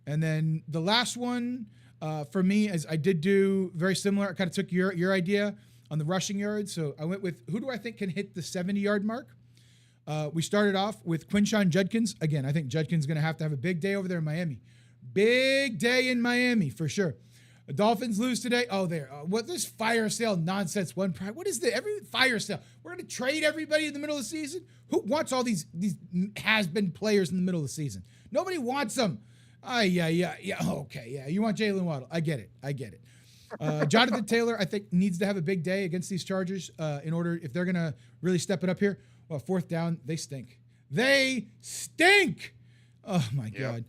And then the last one for me, as I did do very similar, I kind of took your idea on the rushing yards. So I went with who do I think can hit the 70-yard mark? We started off with Quinshon Judkins. Again, I think Judkins is going to have a big day over there in Miami. Big day in Miami for sure. The Dolphins lose today. Oh, what this fire sale nonsense? What is every fire sale? We're going to trade everybody in the middle of the season? Who wants all these has-been players in the middle of the season? Nobody wants them. Yeah. Okay, yeah. You want Jalen Waddle. I get it. Jonathan Taylor, I think, needs to have a big day against these Chargers in order, if they're going to really step it up here. Well, fourth down, they stink. They stink! Oh, my God.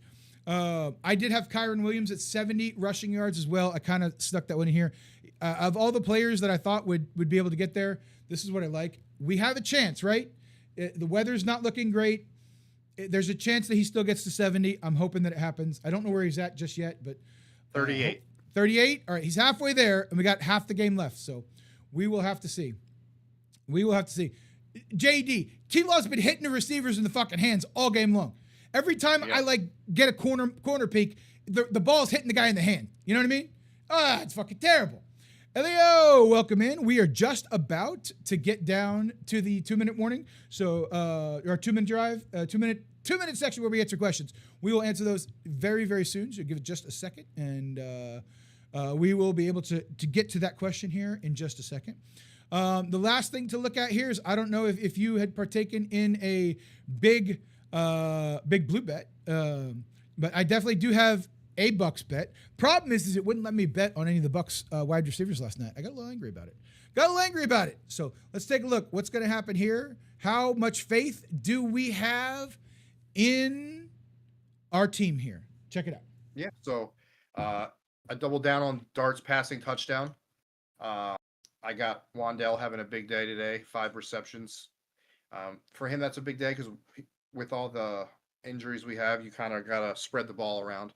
I did have Kyron Williams at 70 rushing yards as well. I kind of stuck that one in here. Of all the players that I thought would be able to get there, this is what I like. We have a chance, right? The weather's not looking great. There's a chance that he still gets to 70. I'm hoping that it happens. I don't know where he's at just yet, but 38. 38. All right, he's halfway there, and we got half the game left. So we will have to see. JD, T-Law's been hitting the receivers in the fucking hands all game long. Every time I get a corner peek, the ball's hitting the guy in the hand. You know what I mean? It's fucking terrible. Elio, welcome in. We are just about to get down to the 2-minute warning. So, our 2-minute drive, 2-minute section where we answer questions. We will answer those very, very soon. So give it just a second, and we will be able to get to that question here in just a second. The last thing to look at here is, I don't know if you had partaken in a big blue bet, but I definitely do have a Bucks bet. Problem is it wouldn't let me bet on any of the Bucks wide receivers last night. I got a little angry about it. So let's take a look. What's going to happen here? How much faith do we have in our team here? Check it out. Yeah. So I doubled down on Dart's passing touchdown. I got Wandell having a big day today, 5 receptions. For him, that's a big day because with all the injuries we have, you kind of got to spread the ball around.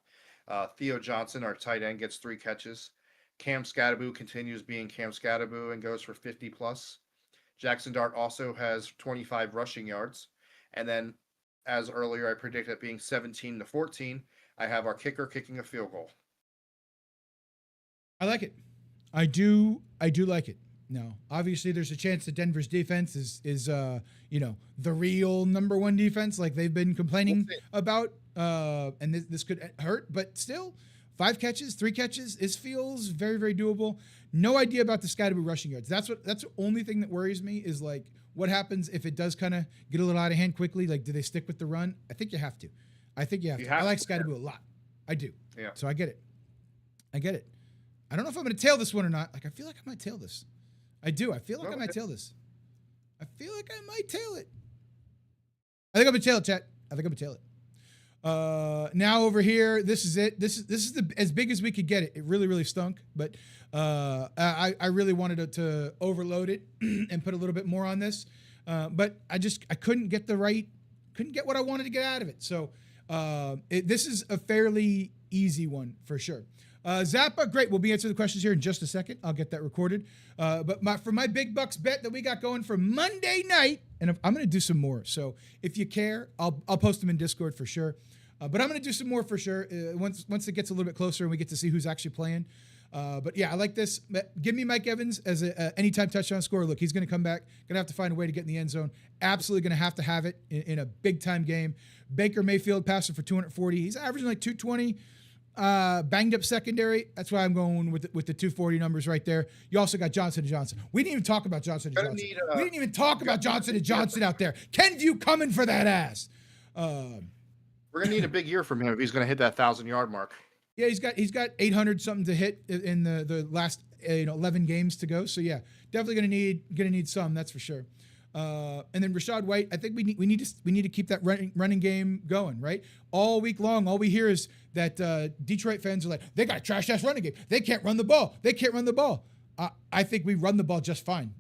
Theo Johnson, our tight end, gets 3 catches. Cam Scatteraboo continues being Cam Scatteraboo and goes for 50 plus. Jackson Dart also has 25 rushing yards. And then, as earlier I predicted it being 17-14, I have our kicker kicking a field goal. I like it. I do like it. No, obviously there's a chance that Denver's defense is the real number 1 defense, like they've been complaining about. And this could hurt, but still, 5 catches, 3 catches, it feels very, very doable. No idea about the Scatteraboo rushing yards. That's the only thing that worries me is like what happens if it does kind of get a little out of hand quickly. Like, do they stick with the run? I think you have to. I like Scatteraboo a lot. I do. Yeah. So I get it. I don't know if I'm going to tail this one or not. Like, I feel like I might tail this. I do. I feel like I might tail this. I feel like I might tail it. I think I'm going to tail it, chat. I think I'm going to tail it. Now over here, this is it. This is as big as we could get it. It really, really stunk, but I really wanted to overload it and put a little bit more on this. But I couldn't get what I wanted to get out of it. So this is a fairly easy one for sure. Zappa, great. We'll be answering the questions here in just a second. I'll get that recorded. But for my big bucks bet that we got going for Monday night, and I'm going to do some more. So if you care, I'll post them in Discord for sure. But I'm going to do some more for sure once it gets a little bit closer and we get to see who's actually playing. But yeah, I like this. Give me Mike Evans as a anytime touchdown scorer. Look, he's going to come back. Going to have to find a way to get in the end zone. Absolutely going to have it in a big time game. Baker Mayfield passing for 240. He's averaging like 220. Banged up secondary. That's why I'm going with the 240 numbers right there. You also got Johnson & Johnson. We didn't even talk about Johnson & Johnson. We didn't even talk about Johnson & Johnson out there. Kenview coming for that ass. We're gonna need a big year from him if he's gonna hit that 1,000-yard mark. Yeah, he's got 800 something to hit in the last 11 games to go. So yeah, definitely gonna need some. That's for sure. And then Rachaad White, I think we need to keep that running game going, right? All week long, all we hear is that Detroit fans are like, they got a trash ass running game. They can't run the ball. I think we run the ball just fine.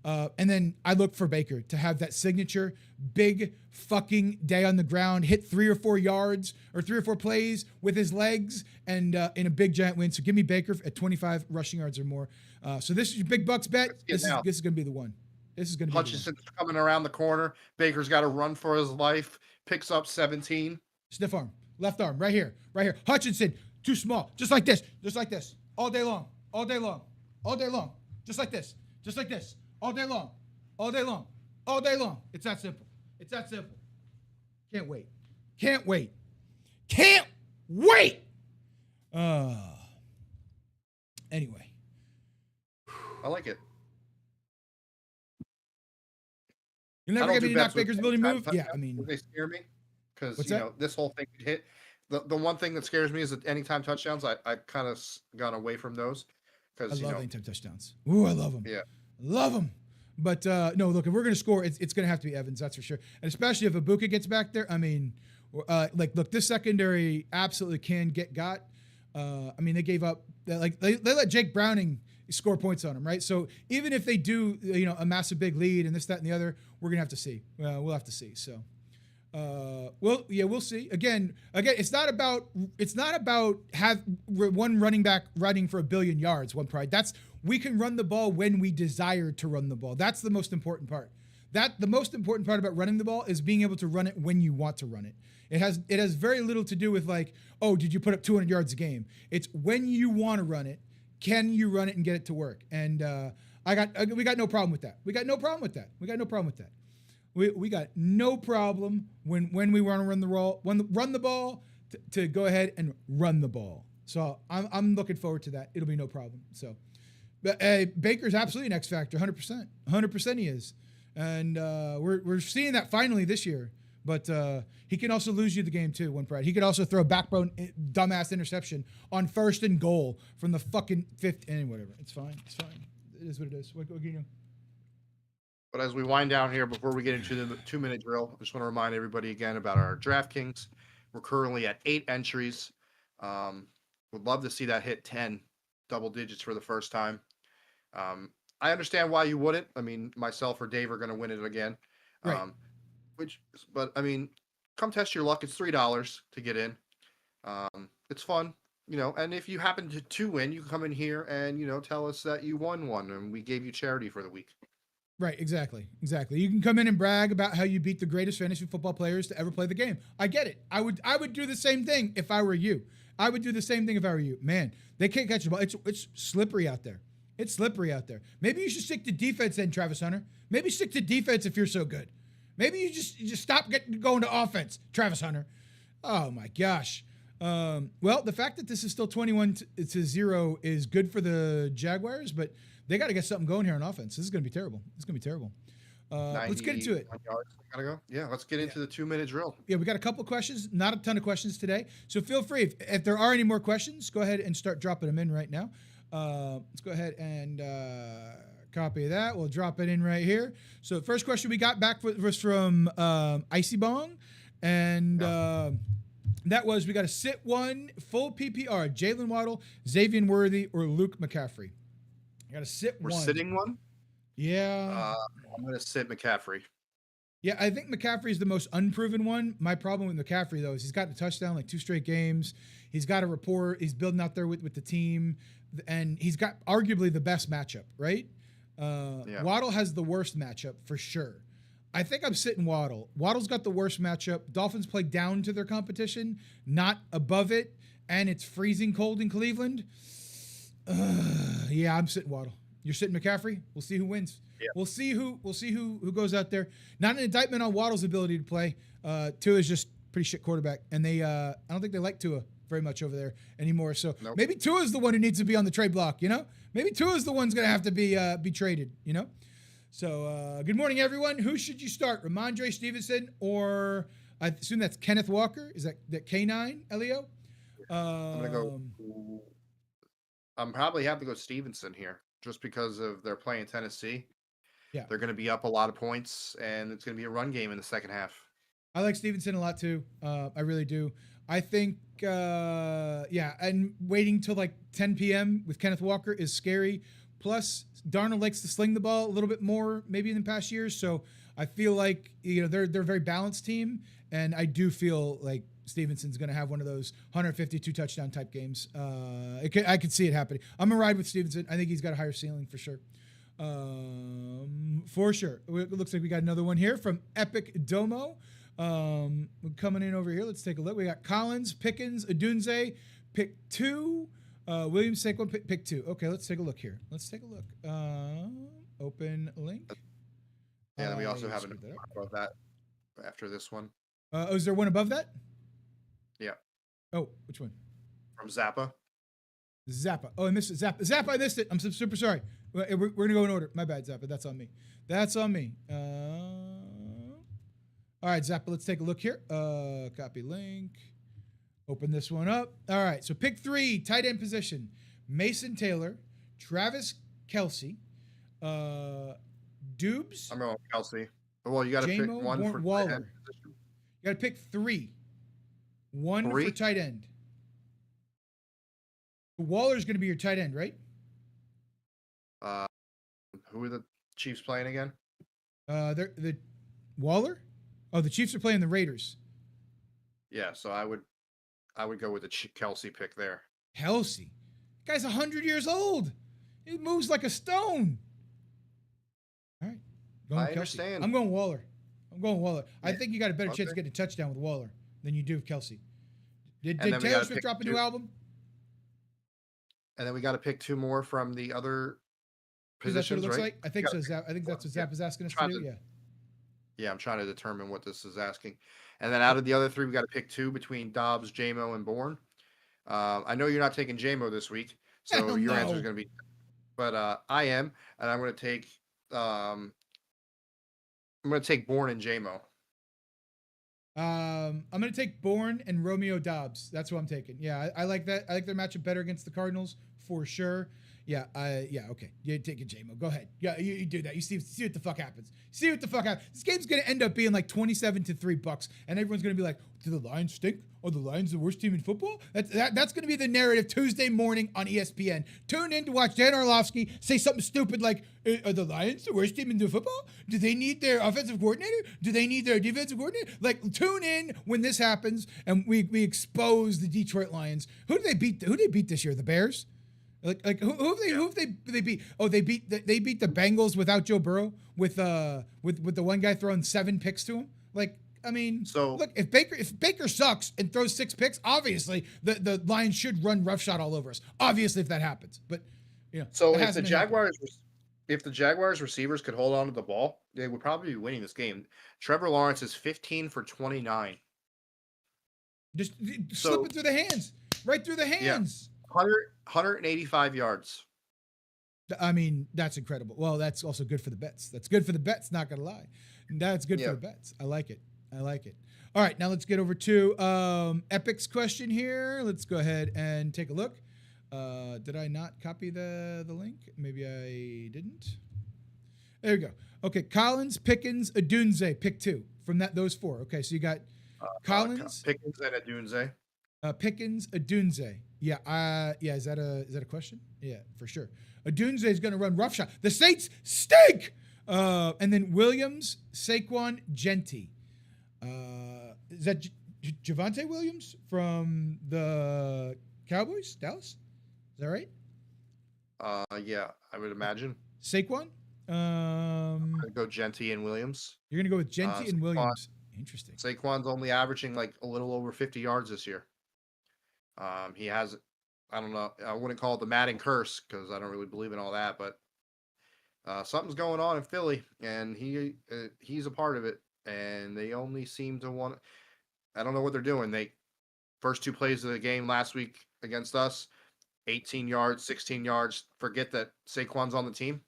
And then I look for Baker to have that signature big fucking day on the ground, hit 3 or 4 yards or 3 or 4 plays with his legs and in a big giant win. So give me Baker at 25 rushing yards or more. So this is your big bucks bet. This is going to be the one. This is going to be Hutchinson's coming around the corner. Baker's got to run for his life. Picks up 17. Stiff arm, left arm, right here. Hutchinson, too small, just like this, all day long, just like this, all day long. It's that simple. Can't wait. Anyway. I like it. You'll never get me to knock Baker's ability to move? Yeah, I mean. They scare me because, that? this whole thing could hit. The one thing that scares me is that anytime touchdowns, I kind of gone away from those. Because, I love anytime touchdowns. Ooh, I love them. Yeah. Love them. But, no, look, if we're going to score, it's going to have to be Evans, that's for sure. And especially if Ibuka gets back there, I mean, look, this secondary absolutely can get got. I mean, they gave up, they let Jake Browning score points on them, right? So even if they do, a massive big lead and this, that, and the other, we're going to have to see. We'll have to see. So, we'll see. Again, it's not about have one running back running for 1 billion yards, one pride. We can run the ball when we desire to run the ball. That's the most important part. The most important part about running the ball is being able to run it when you want to run it. It has very little to do with like, oh, did you put up 200 yards a game? It's when you want to run it, can you run it and get it to work? And we got no problem with that. We got no problem when we want to run the ball to go ahead and run the ball. So I'm looking forward to that. It'll be no problem. So, but Baker's absolutely an X factor, 100% he is, and we're seeing that finally this year. But he can also lose you the game too, one pride. He could also throw a backbone dumbass interception on 1st and goal from the fucking 5th and whatever. It's fine. It is what it is. What you know? But as we wind down here, before we get into the 2-minute drill, I just want to remind everybody again about our DraftKings. We're currently at 8 entries. Would love to see that hit 10 double digits for the first time. I understand why you wouldn't. I mean, myself or Dave are going to win it again. Right. But I mean, come test your luck. It's $3 to get in. It's fun, and if you happen to win, you can come in here and, tell us that you won one and we gave you charity for the week. Right, exactly. You can come in and brag about how you beat the greatest fantasy football players to ever play the game. I get it. I would do the same thing if I were you. Man, they can't catch the ball. It's slippery out there. Maybe you should stick to defense then, Travis Hunter. Maybe stick to defense if you're so good. Maybe you just stop going to offense, Travis Hunter. Oh my gosh. Well, the fact that this is still 21-0 is good for the Jaguars, but they got to get something going here on offense. This is going to be terrible. Let's get into it. Gotta go. Yeah, let's get into the 2-minute drill. Yeah, we got a couple of questions, not a ton of questions today. So feel free, if there are any more questions, go ahead and start dropping them in right now. Let's go ahead and copy that. We'll drop it in right here. So the first question we got back was from Icy Bong, and that was, we got to sit one full PPR, Jalen Waddle, Xavier Worthy, or Luke McCaffrey. I got to sit one. We're sitting one? Yeah. I'm going to sit McCaffrey. Yeah, I think McCaffrey's the most unproven one. My problem with McCaffrey, though, is he's got a touchdown like 2 straight games. He's got a rapport. He's building out there with the team. And he's got arguably the best matchup, right? Yeah. Waddle has the worst matchup for sure. I think I'm sitting Waddle. Waddle's got the worst matchup. Dolphins play down to their competition, not above it. And it's freezing cold in Cleveland. Yeah, I'm sitting Waddle. You're sitting McCaffrey. We'll see who wins. Yeah. We'll see who goes out there. Not an indictment on Waddle's ability to play. Tua is just pretty shit quarterback, and they I don't think they like Tua very much over there anymore. So maybe Tua is the one who needs to be on the trade block. You know, maybe Tua is the one's going to have to be traded. You know. So good morning, everyone. Who should you start? Ramondre Stevenson, or I assume that's Kenneth Walker. Is that K9 Elio? I'm gonna go. I'm probably have to go Stevenson here, just because of they're playing Tennessee. Yeah. They're going to be up a lot of points, and it's going to be a run game in the second half. I like Stevenson a lot too. I really do. I think, and waiting till like 10 p.m. with Kenneth Walker is scary. Plus, Darnold likes to sling the ball a little bit more, maybe in the past years. So I feel like they're a very balanced team, and I do feel like Stevenson's going to have one of those 152 touchdown type games. I could see it happening. I'm gonna ride with Stevenson. I think he's got a higher ceiling for sure. For sure. It looks like we got another one here from Epic Domo. Coming in over here. Let's take a look. We got Collins, Pickens, Adunze, pick 2. Williams Saquon, pick 2. Okay, let's take a look here. Let's take a look. Open link. Yeah, then we also have an above that after this one. Is there one above that? Yeah. Oh, which one? From Zappa. Oh, I missed it. Zappa, I missed it. I'm super sorry. We're going to go in order. My bad, Zappa. That's on me. All right, Zappa, let's take a look here. Copy link. Open this one up. All right, so pick 3, tight end position. Mason Taylor, Travis Kelce, Dubes. I'm going Kelce. Well, you got to pick one for Waller. tight end position. You got to pick 3. 1 for tight end. Waller's going to be your tight end, right? Who are the Chiefs playing again? They're the Waller. Oh, the Chiefs are playing the Raiders. Yeah, so I would go with the Kelce pick there. Kelce, guy's 100 years old. He moves like a stone. All right, I understand. I'm going Waller. Yeah. I think you got a better chance of getting a touchdown with Waller than you do with Kelce. Did Taylor Swift drop a new album? And then we got to pick 2 more from the other positions, that's what it looks right? like? I think so. I think that's what Zap is asking us to do. Yeah. Yeah, I'm trying to determine what this is asking. And then out of the other 3, we got to pick 2 between Dobbs, JMO, and Bourne. I know you're not taking JMO this week, so your answer is going to be, but I am, and I'm going to take Bourne and JMO. I'm going to take Bourne and Romeo Dobbs. That's what I'm taking. Yeah, I like that. I like their matchup better against the Cardinals for sure. Yeah, okay. You take it, J-Mo. Go ahead. Yeah, you do that. You see what the fuck happens. This game's going to end up being like 27-3 Bucks, and everyone's going to be like, do the Lions stink? Are the Lions the worst team in football? That's going to be the narrative Tuesday morning on ESPN. Tune in to watch Dan Orlovsky say something stupid like, are the Lions the worst team in the football? Do they need their offensive coordinator? Do they need their defensive coordinator? Like, tune in when this happens, and we expose the Detroit Lions. Who do they beat this year? The Bears? Like who have they beat? Oh, they beat the Bengals without Joe Burrow with the one guy throwing 7 picks to him. Like, I mean, so look, if Baker sucks and throws 6 picks, obviously the Lions should run roughshod all over us. Obviously, if that happens, but so if the Jaguars receivers could hold on to the ball, they would probably be winning this game. Trevor Lawrence is 15 for 29. Just slip it through the hands, right through the hands. 185 yards. I mean, that's incredible. Well, that's also good for the bets. That's good for the bets, not going to lie. That's good for the bets. I like it. All right, now let's get over to Epic's question here. Let's go ahead and take a look. Did I not copy the link? Maybe I didn't. There we go. Okay, Collins, Pickens, Adunze, pick 2 from those 4. Okay, so you got Collins, Pickens, and Adunze. Pickens, Adunze. Yeah, is that a question? Yeah, for sure. Adunze is going to run roughshod. The Saints stink. And then Williams, Saquon, Genti. Is that Javonte Williams from the Cowboys, Dallas? Is that right? Yeah, I would imagine. Saquon. I'm gonna go Genty and Williams. You're gonna go with Genti and Saquon, Williams. Interesting. Saquon's only averaging like a little over 50 yards this year. He has, I don't know, I wouldn't call it the Madden curse because I don't really believe in all that, but something's going on in Philly, and he's a part of it. And they only seem to want. I don't know what they're doing. They first two plays of the game last week against us, 18 yards, 16 yards. Forget that Saquon's on the team.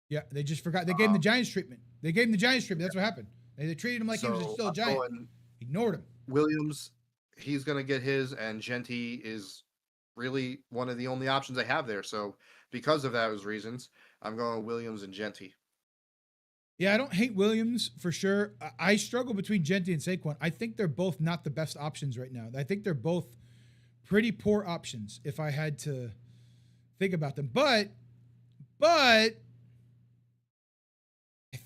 Yeah, they just forgot. They gave him the Giants treatment. That's what happened. They treated him like he was still a Giant. Ignored him. Williams, he's going to get his, and Genty is really one of the only options they have there. So because of those reasons, I'm going Williams and Genty. Yeah, I don't hate Williams for sure. I struggle between Genti and Saquon. I think they're both not the best options right now. I think they're both pretty poor options if I had to think about them. But I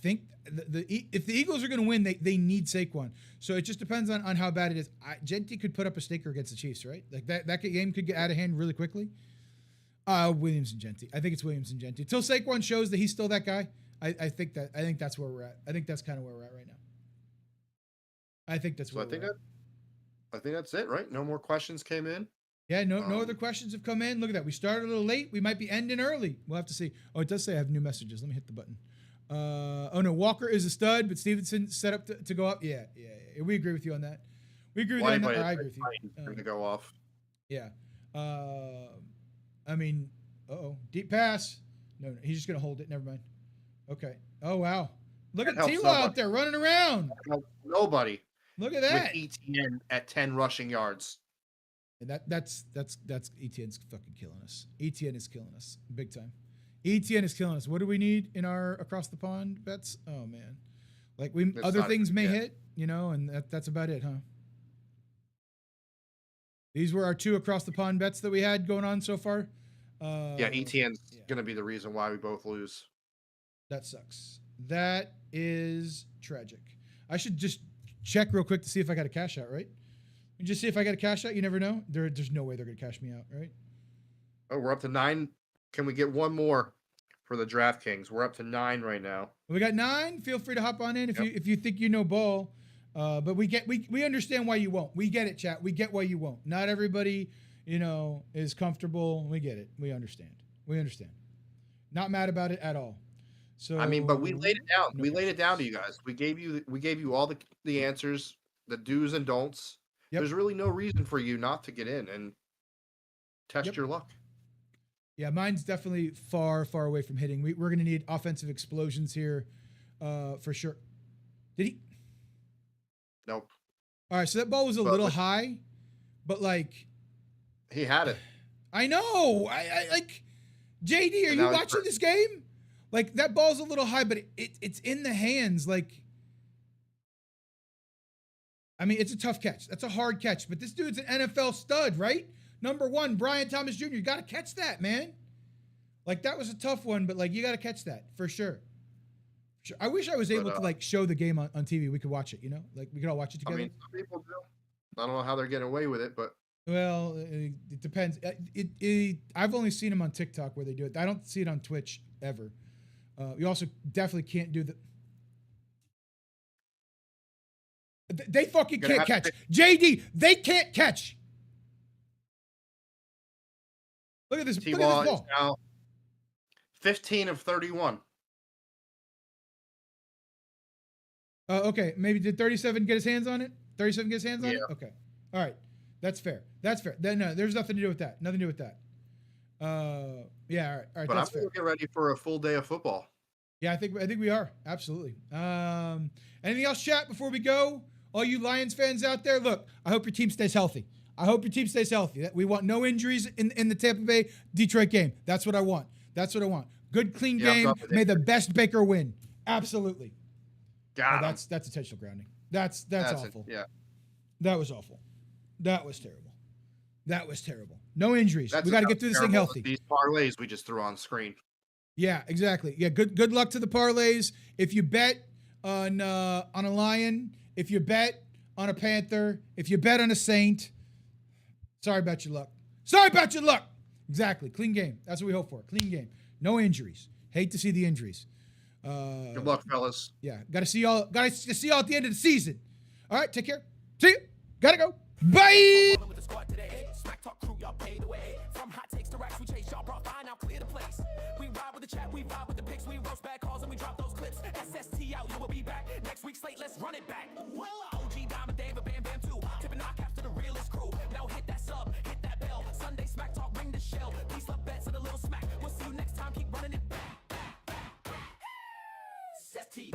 think if the Eagles are going to win, they need Saquon. So it just depends on how bad it is. Genti could put up a stinker against the Chiefs, right? Like that game could get out of hand really quickly. Williams and Genti. I think it's Williams and Genti. Until Saquon shows that he's still that guy. I think that's where we're at. I think that's kind of where we're at right now. I think that's where we're at. I think that's it, right? No more questions came in. Yeah, no other questions have come in. Look at that. We started a little late. We might be ending early. We'll have to see. Oh, it does say I have new messages. Let me hit the button. Oh no, Walker is a stud, but Stevenson set up to go up. Yeah. We agree with you on that. We agree with you on that. I agree with you. Going to go off. Yeah. I mean, deep pass. No, he's just gonna hold it. Never mind. Okay. Oh wow. Look at T-Law out there running around. Nobody. Look at that. With ETN at 10 rushing yards. And that's ETN's fucking killing us. ETN is killing us big time. ETN is killing us. What do we need in our across the pond bets? Oh man. Like other things may hit, and that's about it, huh? These were our two across the pond bets that we had going on so far. Yeah, ETN's going to be the reason why we both lose. That sucks. That is tragic. I should just check real quick to see if I got a cash out, right? Just see if I got a cash out. You never know. There's no way they're going to cash me out, right? Oh, we're up to 9. Can we get one more for the DraftKings? We're up to 9 right now. We got 9. Feel free to hop on in if you think you know ball. But we understand why you won't. We get it, chat. We get why you won't. Not everybody, is comfortable. We get it. We understand. Not mad about it at all. So I mean, but we laid it down. We laid it down to you guys. We gave you all the answers, the do's and don'ts. Yep. There's really no reason for you not to get in and test your luck. Yeah, mine's definitely far, far away from hitting. We're going to need offensive explosions here for sure. Did he? Nope. All right, so that ball was a little high, but he had it. I know. I like JD. Are you watching this game? Like that ball's a little high, but it's in the hands. I mean, it's a tough catch. That's a hard catch. But this dude's an NFL stud, right? Number 1, Brian Thomas Jr. You got to catch that, man. That was a tough one, but you got to catch that for sure. I wish I was able to show the game on TV. We could watch it, we could all watch it together. I mean, some people do. I don't know how they're getting away with it, but. Well, it depends. I've only seen them on TikTok where they do it. I don't see it on Twitch ever. You also definitely can't do they fucking can't catch. JD, they can't catch. Look at this. Look at this ball. Is now 15 of 31. Okay. Maybe did 37 get his hands on it? 37 get his hands on it? Okay. All right. That's fair. No, there's nothing to do with that. Nothing to do with that. Yeah. All right. But that's I'm fair. getting ready for a full day of football. Yeah, I think we are. Absolutely. Anything else, chat, before we go? All you Lions fans out there, look, I hope your team stays healthy. We want no injuries in the Tampa Bay Detroit game. That's what I want. Good, clean game. May the best Baker win. Absolutely. That's intentional grounding. That's awful. Yeah. That was awful. That was terrible. No injuries. We got to get through this thing healthy. These parlays we just threw on screen. Yeah, exactly. Yeah, good luck to the parlays. If you bet on a Lion, if you bet on a Panther, if you bet on a Saint, sorry about your luck. Sorry about your luck. Exactly. Clean game. That's what we hope for. Clean game. No injuries. Hate to see the injuries. Good luck, fellas. Yeah, got to see y'all. Got to see y'all at the end of the season. All right, take care. See you. Gotta go. Bye. With the squad today. Smack talk crew, y'all paid the way. From hot takes to racks, we chase y'all brought fine, now clear the place. We ride with the chat, we vibe with the picks, we roast bad calls and we drop those clips. SST out, you will be back. Next week's slate, let's run it back. Well, OG Diamond Dave, Bam Bam too. Tipping knockouts to the realest crew. Now hit that sub, hit that bell. Sunday Smack Talk, ring the shell. Peace, love, bets, and a little smack. We'll see you next time, keep running it back. SST.